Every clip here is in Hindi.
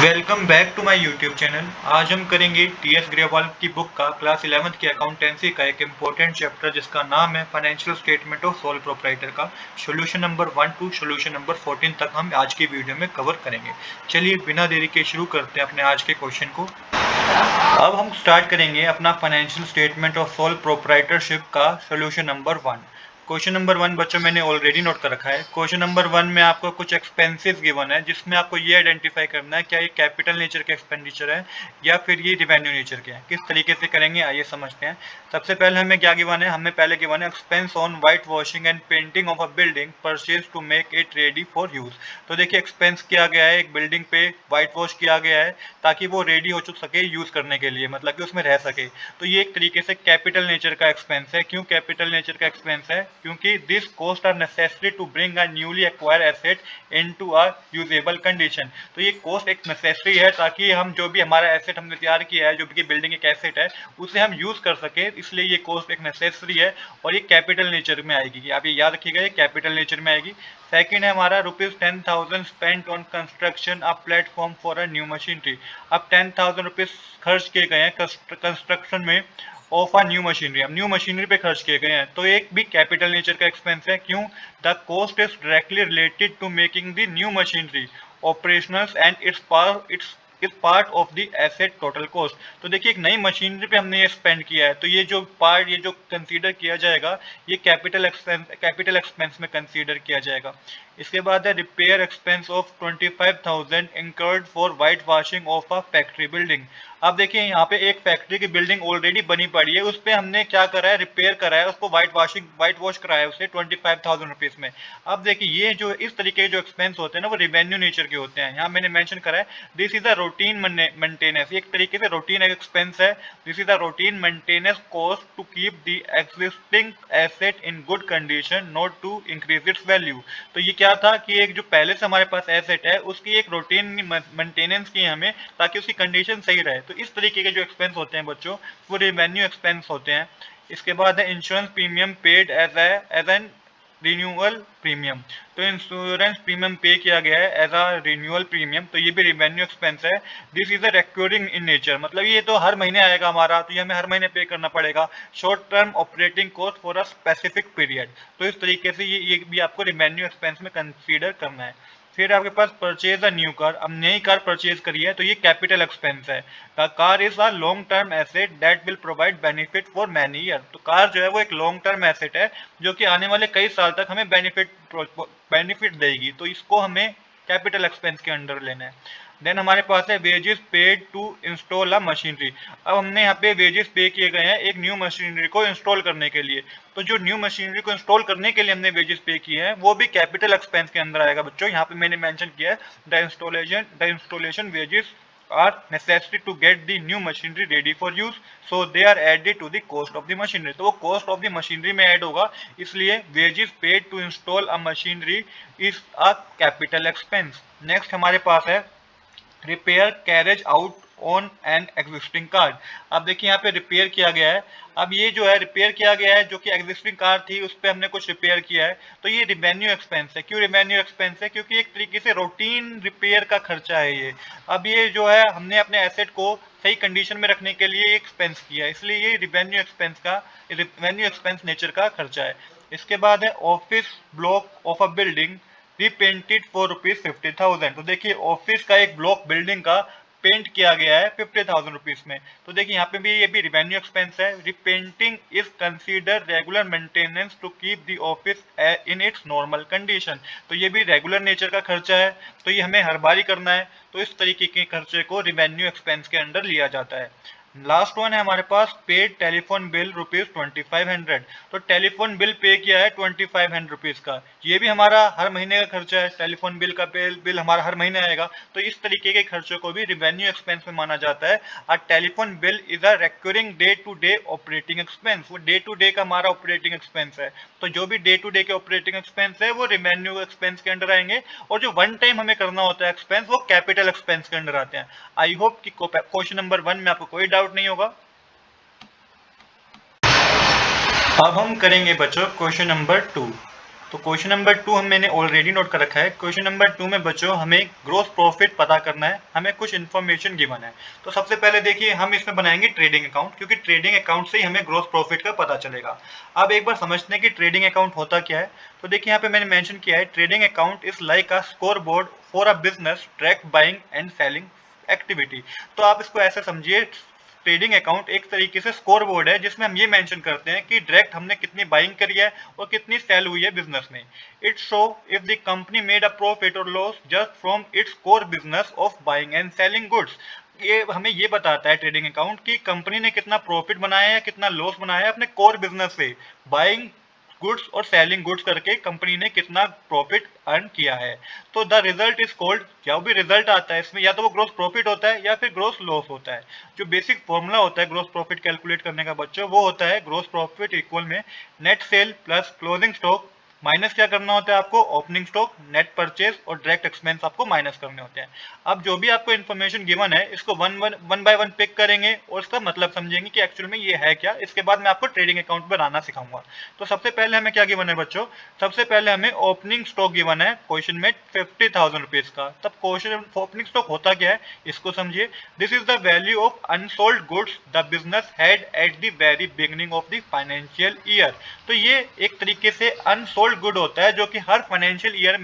Welcome back to my YouTube channel. आज हम करेंगे टीएस ग्रेवाल की बुक का क्लास 11th की अकाउंटेंसी का एक इम्पोर्टेंट चैप्टर जिसका नाम है financial statement of sole proprietor का solution number 1 to solution number 14 तक हम आज की वीडियो में कवर करेंगे। चलिए बिना देरी के शुरू करते हैं अपने आज के क्वेश्चन को। अब हम स्टार्ट करेंगे अपना financial statement of sole proprietorship का सोल्यूशन नंबर 1। क्वेश्चन नंबर 1 बच्चों मैंने ऑलरेडी नोट कर रखा है। क्वेश्चन नंबर 1 में आपको कुछ एक्सपेंसेस गिवन है जिसमें आपको ये आइडेंटिफाई करना है क्या ये कैपिटल नेचर के एक्सपेंडिचर है या फिर ये रिवेन्यू नेचर के हैं। किस तरीके से करेंगे आइए समझते हैं। सबसे पहले हमें क्या गिवन है, हमें पहले गिवन है expense on white washing and painting of a building purchase to make it ready for use. तो देखिए एक्सपेंस किया गया है, एक बिल्डिंग पे व्हाइट वॉश किया गया है ताकि वो रेडी हो सके यूज करने के लिए, मतलब कि उसमें रह सके। तो ये एक तरीके से कैपिटल नेचर का एक्सपेंस है। क्यों कैपिटल नेचर का एक्सपेंस है? क्योंकि this cost are necessary to bring a newly acquired asset into a usable condition. तो ये कॉस्ट एक नेसेसरी है ताकि हम जो भी हमारा एसेट हमने तैयार किया है, जो भी बिल्डिंग एक एसेट है, उसे हम यूज कर सके, इसलिए ये कॉस्ट एक नेसेसरी है और ये कैपिटल नेचर में आएगी। आप ये याद रखिएगा, ये कैपिटल नेचर में आएगी। सेकंड है हमारा ₹10,000 spent on construction a platform for a new machinery. अब 10,000 रुपीज खर्च किए गए हैं कंस्ट्रक्शन में ऑफ अ न्यू मशीनरी। अब न्यू मशीनरी पे खर्च किए गए हैं तो एक भी कैपिटल नेचर का एक्सपेंस है। क्यों? The cost is directly related to making the new machinery operational and it's part of the asset total cost. तो देखिए एक नई मशीनरी पे हमने ये स्पेंड किया है तो ये जो पार्ट, ये जो कंसीडर किया जाएगा, ये कैपिटल एक्सपेंस में कंसीडर किया जाएगा। इसके बाद है repair expense of 25,000 incurred for white washing of a factory building. अब देखिए यहाँ पे एक फैक्ट्री की बिल्डिंग ऑलरेडी बनी पड़ी है, उस पर हमने क्या करा है, रिपेयर करा है, उसको व्हाइट वॉश कराया है उसे 25,000 रुपीज में। अब देखिए ये जो इस तरीके के जो एक्सपेंस होते हैं ना, वो रिवेन्यू नेचर के होते हैं। यहाँ मैंने मेंशन करा है this is a routine maintenance. एक तरीके से रूटीन एक्सपेंस है। This is a routine maintenance cost to keep the existing asset in good condition, not to increase its value. तो ये क्या था कि एक जो पहले से हमारे पास एसेट है उसकी एक रूटीन मेंटेनेंस की हमें, ताकि उसकी कंडीशन सही रहे। तो इस तरीके के जो एक्सपेंस होते हैं बच्चों, वो रिवेन्यू एक्सपेंस होते हैं। इसके बाद है insurance premium paid as an renewal premium. तो इंश्योरेंस प्रीमियम पे किया गया है एज अ रिन्यूअल प्रीमियम, तो ये भी रिवेन्यू एक्सपेंस है। This is a recurring in nature, मतलब ये तो हर महीने आएगा हमारा, तो ये हमें हर महीने पे करना पड़ेगा। Short term operating cost for a specific period. तो इस तरीके से ये भी आपको रिवेन्यू एक्सपेंस में कंसीडर करना है। फिर आपके पास परचेज अ न्यू कार। अब नई कार परचेज करी है तो ये कैपिटल एक्सपेंस है। Car is a long term asset that will provide benefit for many year. तो कार जो है वो एक लॉन्ग टर्म एसेट है जो कि आने वाले कई साल तक हमें बेनिफिट देगी, तो इसको हमें कैपिटल एक्सपेंस के अंडर लेना है। देन हमारे पास है wages paid to install a machinery. अब हमने यहाँ पे वेजेस पे किए गए हैं एक न्यू मशीनरी को इंस्टॉल करने के लिए। तो जो न्यू मशीनरी को इंस्टॉल करने के लिए हमने वेजेस पे किए हैं वो भी कैपिटल एक्सपेंस के अंदर आएगा बच्चों। यहाँ पे मैंने मेंशन किया है the installation wages are necessary to get the new machinery ready for use, so they are added to the cost of the machinery। तो वो cost of the machinery में ऐड होगा, इसलिए wages paid to install a machinery is a capital expense। Next हमारे पास है repair carriage out on an existing car. अब देखिए यहाँ पे रिपेयर किया गया है। अब ये जो है रिपेयर किया गया है जो कि एग्जिस्टिंग कार थी उस पर हमने कुछ रिपेयर किया है, तो ये रिवेन्यू एक्सपेंस है। क्यों रिवेन्यू एक्सपेंस है? क्योंकि एक तरीके से रूटीन रिपेयर का खर्चा है ये। अब ये जो है हमने अपने एसेट को सही कंडीशन में रखने के लिए एक्सपेंस किया है, इसलिए ये रिवेन्यू एक्सपेंस नेचर का खर्चा है। इसके बाद है office block of a building repainted for ₹50,000। तो देखिए ऑफिस का एक ब्लॉक बिल्डिंग का पेंट किया गया है 50,000 रुपीज में। तो देखिए यहाँ पे भी ये भी रिवेन्यू एक्सपेंस है। Repainting is consider regular maintenance to keep the office in its normal condition. तो ये भी रेगुलर नेचर का खर्चा है, तो ये हमें हर बार ही करना है। तो इस तरीके के खर्चे को रिवेन्यू एक्सपेंस के अंडर लिया जाता है। लास्ट वन है हमारे पास पेड टेलीफोन बिल ₹2500। तो टेलीफोन बिल पे किया है 2500 रुपीज का, ये भी हमारा हर महीने का खर्चा है। टेलीफोन बिल का बिल हमारा हर महीने आएगा, तो इस तरीके के खर्चों को भी रिवेन्यू एक्सपेंस में माना जाता है। और telephone bill is a recurring day to day operating expense. वो डे टू डे का हमारा ऑपरेटिंग एक्सपेंस है, तो जो भी डे टू डे के ऑपरेटिंग एक्सपेंस है वो रिवेन्यू एक्सपेंस के अंडर आएंगे, और जो वन टाइम हमें करना होता है एक्सपेंस वो कैपिटल एक्सपेंस के अंडर आते हैं। आई होप कि क्वेश्चन नंबर 1 में आपको कोई डाउट नहीं होगा। अब हम करेंगे बच्चों क्वेश्चन नंबर 2। तो क्वेश्चन नंबर 2 मैंने ऑलरेडी नोट कर रखा है। क्वेश्चन नंबर 2 में बच्चों हमें ग्रोस प्रॉफिट पता करना है, हमें कुछ इन्फॉर्मेशन गिवन है। तो सबसे पहले देखिए हम इसमें बनाएंगे ट्रेडिंग अकाउंट, क्योंकि ट्रेडिंग अकाउंट से ही हमें ग्रोस प्रॉफिट का पता चलेगा। अब एक बार समझते हैं कि ट्रेडिंग अकाउंट होता क्या है। तो देखिए यहाँ पे मैंने मेंशन किया है, trading account is like a score board for a business track buying and selling activity. तो आप इसको ऐसे समझिए, ट्रेडिंग अकाउंट एक तरीके से स्कोर बोर्ड है जिसमें हम ये मेंशन करते हैं कि डायरेक्ट हमने कितनी बाइंग करी है और कितनी सेल हुई है बिजनेस में। It show if the company made a profit और loss just from its core business of buying and selling goods. ये हमें ये बताता है ट्रेडिंग अकाउंट कि कंपनी ने कितना प्रॉफिट बनाया है, कितना लॉस बनाया है अपने कोर बिजनेस से, बाइंग गुड्स और सेलिंग गुड्स करके कंपनी ने कितना प्रॉफिट अर्न किया है। तो द रिजल्ट इज कॉल्ड, जो भी रिजल्ट आता है इसमें या तो वो ग्रोस प्रॉफिट होता है या फिर ग्रोस लॉस होता है। जो बेसिक फॉर्मूला होता है ग्रोस प्रॉफिट कैलकुलेट करने का बच्चों, वो होता है ग्रोस प्रॉफिट इक्वल में net cell plus closing stock minus क्या करना होता है आपको, ओपनिंग स्टॉक, नेट परचेज और डायरेक्ट एक्सपेंस आपको माइनस करने होते हैं। अब जो भी आपको इन्फॉर्मेशन गिवन है इसको वन बाय वन पिक करेंगे और इसका मतलब समझेंगे कि एक्चुअल में ये है क्या। इसके बाद मैं आपको ट्रेडिंग अकाउंट बनाना सिखाऊंगा। तो सबसे पहले हमें क्या गिवन है बच्चों, सबसे पहले हमें ओपनिंग स्टॉक गिवन है क्वेश्चन में 50,000 रुपीज का। तब क्वेश्चन ओपनिंग स्टॉक होता क्या है इसको समझिए। This is the value of unsold goods the business had at the very beginning of the financial year. तो ये एक तरीके से अनसोल्ड गुड होता है जो कि हर फाइनेंशियल ईयर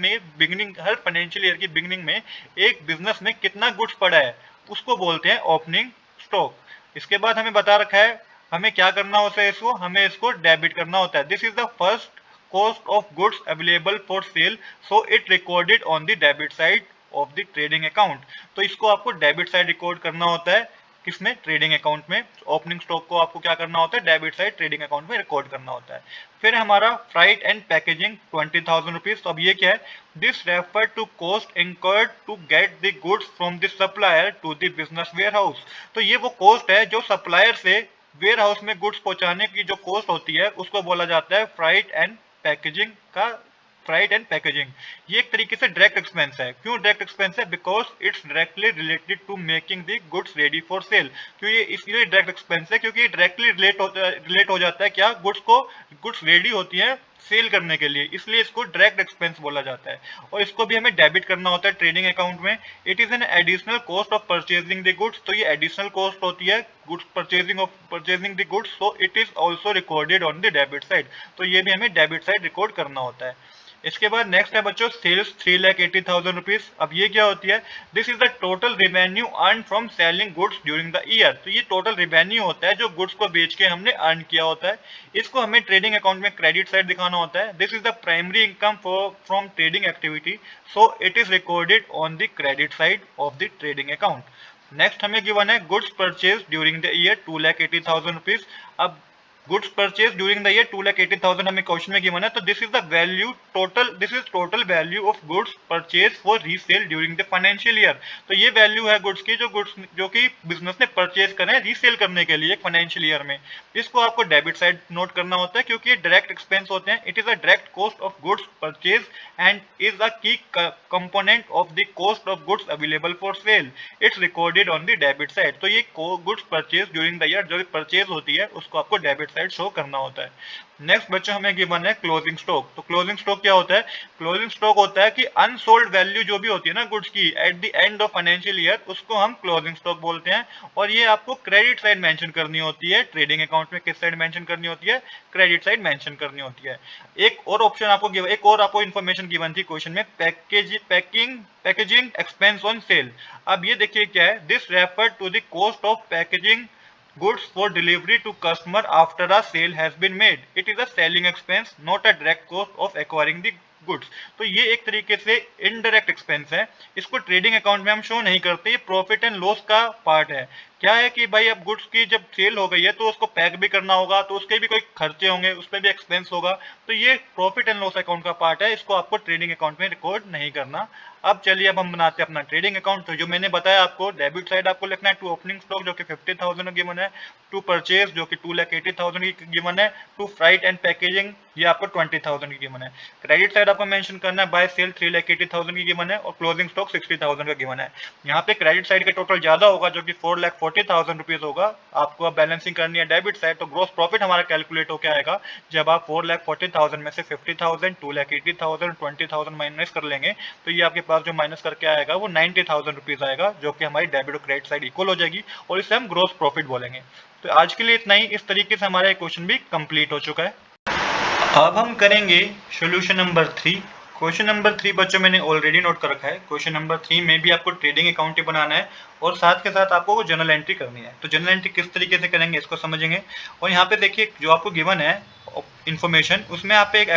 की बिगिनिंग में एक बिजनेस में कितना गुड्स पड़ा है उसको बोलते हैं ओपनिंग स्टॉक। इसके बाद हमें बता रखा है हमें क्या करना होता है, इसको हमें इसको डेबिट करना होता है। This is the first cost of goods available for cell, so it recorded on the debit side of the trading account. तो इसको आपको डेबिट साइड रिकॉर्ड करना होता है किसमें, ट्रेडिंग अकाउंट में। ओपनिंग स्टॉक को आपको क्या करना होता है, डेबिट साइड ट्रेडिंग अकाउंट में रिकॉर्ड करना होता है। फिर हमारा फ्राइट एंड पैकेजिंग 20,000 रुपीज। तो अब ये क्या है, this refer to cost incurred to get the goods from the supplier to the business warehouse. तो ये वो कॉस्ट है जो सप्लायर से वेयर हाउस में गुड्स पहुंचाने की जो कॉस्ट होती है उसको बोला जाता है फ्राइट एंड पैकेजिंग का, फ्राइट एंड पैकेजिंग। ये एक तरीके से डायरेक्ट एक्सपेंस है। क्यों डायरेक्ट एक्सपेंस है, because it's directly related to making the goods ready for sale. क्यों ये इसलिए डायरेक्ट एक्सपेंस है, क्योंकि डायरेक्टली रिलेट हो जाता है क्या, गुड्स रेडी होती है सेल करने के लिए, इसलिए इसको डायरेक्ट एक्सपेंस बोला जाता है। और इसको भी हमें डेबिट करना होता है ट्रेडिंग अकाउंट में। It is an additional cost of purchasing the goods. तो ये एडिशनल कॉस्ट होती है goods purchasing the goods, so it is also recorded on the debit side. तो ये भी हमें डेबिट साइड रिकॉर्ड करना होता है। इसके बाद नेक्स्ट है बच्चों सेल्स 3,80,000 रुपीज। अब ये क्या होती है, this is the total revenue earn from selling goods during the year. तो ये टोटल रेवेन्यू होता है जो गुड्स को बेच के हमने अर्न किया होता है। इसको हमें ट्रेडिंग अकाउंट में क्रेडिट साइड दिखाना होता है। This is the primary income from trading activity, so it is recorded on the credit side of the trading account. Next हमें गिवन है goods purchase during the year 2,80,000 rupees. अब goods purchase during the year 2,80,000 हमें क्वेश्चन में गिवन है। तो this is total value of goods purchase for resale during the financial year. तो ये वैल्यू है गुड्स की जो कि बिजनेस ने परचेज करें रीसेल करने के लिए फाइनेंशियल ईयर में। इसको आपको डेबिट साइड नोट करना होता है क्योंकि ये डायरेक्ट एक्सपेंस होते हैं। It is a direct cost of goods purchase and is a key component of the cost of goods available for sale. It's recorded on the debit side. तो ये goods purchase during the year जो परचेज होती है उसको आपको डेबिट साइड शो करना होता है। नेक्स्ट बच्चों हमें गिवन है क्लोजिंग स्टॉक। तो क्लोजिंग स्टॉक क्या होता है, क्लोजिंग स्टॉक होता है कि अनसोल्ड वैल्यू जो भी होती है ना गुड्स की eight the end of financial year, उसको हम क्लोजिंग स्टॉक बोलते हैं। और ये आपको क्रेडिट साइड मेंशन करनी होती है ट्रेडिंग अकाउंट में। किस साइड मेंशन करनी होती है, क्रेडिट साइड मेंशन करनी होती है। एक और आपको इन्फॉर्मेशन गिवन थी क्वेश्चन में, पैकेजिंग एक्सपेंस ऑन सेल। अब ये देखिए क्या है, this refer to the cost of packaging goods for delivery to customer after a sale has been made. It is a selling expense, not a direct cost of acquiring the goods. तो ये एक तरीके से इनडायरेक्ट एक्सपेंस है, इसको ट्रेडिंग अकाउंट में हम शो नहीं करते। ये प्रॉफिट एंड लॉस का पार्ट है। क्या है कि भाई अब गुड्स की जब सेल हो गई है तो उसको पैक भी करना होगा, तो उसके भी कोई खर्चे होंगे, उस पर भी एक्सपेंस होगा। तो ये प्रॉफिट एंड लॉस अकाउंट का पार्ट है, इसको आपको ट्रेडिंग अकाउंट में रिकॉर्ड नहीं करना। अब चलिए अब हम बनाते हैं अपना ट्रेडिंग अकाउंट। तो जो मैंने बताया आपको, डेबिट साइड आपको लिखना है टू ओपनिंग स्टॉक जो कि 50,000 गिवन है, टू परचेज जो कि 2,80,000 की गिवन है, टू फ्राइट एंड पैकेजिंग ये आपको 20,000 की गिवन है। क्रेडिट साइड आपको मेंशन करना है बाय सेल 3,80,000 की गिवन है और क्लोजिंग स्टॉक 60,000 का गिवन है। यहाँ पे क्रेडिट साइड का टोटल ज्यादा होगा जो कि 40,000 रुपीज होगा, आपको अब बैलेंसिंग करनी है डेबिट साइड, तो ग्रोस प्रॉफिट हमारा कैलकुलेट होकर आएगा जब आप 4,40,000 में से 50,000, 2,80,000, 20,000 माइनस कर लेंगे, तो ये आपके पास जो माइनस करके आएगा वो 90,000 रुपीज आएगा, जो कि हमारी डेबिट और क्रेडिट साइड इक्वल हो जाएगी और इसे हम ग्रोस प्रॉफिट बोलेंगे। तो आज के लिए इतना ही। इस तरीके से हमारा क्वेश्चन भी कंप्लीट हो चुका है। अब हम करेंगे सॉल्यूशन नंबर 3। क्वेश्चन नंबर 3 बच्चों मैंने ऑलरेडी नोट कर रखा है। क्वेश्चन नंबर 3 में भी आपको ट्रेडिंग अकाउंट ही बनाना है और साथ के साथ आपको जर्नल एंट्री करनी है। तो जर्नल एंट्री किस तरीके से करेंगे इसको समझेंगे। और यहाँ पे देखिए जो आपको गिवन है इन्फॉर्मेशन, उसमें आप एक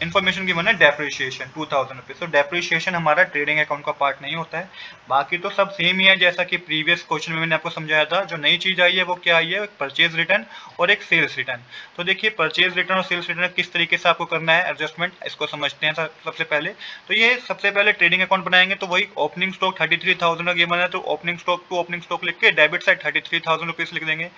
इन्फॉर्मेशन गिवन है डेप्रिसिएशन 2,000 रुपीज। तो डेप्रिसिएशन हमारा ट्रेडिंग अकाउंट का पार्ट नहीं होता है, बाकी तो सब सेम ही है जैसा कि प्रीवियस क्वेश्चन में मैंने आपको समझाया था। जो नई चीज आई है वो क्या आई है, परचेज रिटर्न और एक सेल्स रिटर्न। तो देखिए परचेज रिटर्न और सेल्स रिटर्न किस तरीके से आपको करना है एडजस्टमेंट, इसको समझते हैं सबसे पहले। तो ये सबसे पहले ट्रेडिंग अकाउंट बनाएंगे, तो वही ओपनिंग स्टॉक 33,000 का गिवन है, तो opening stock to opening stock लिख के डेबिट साइड 33,000 रुपीज लिख देंगे।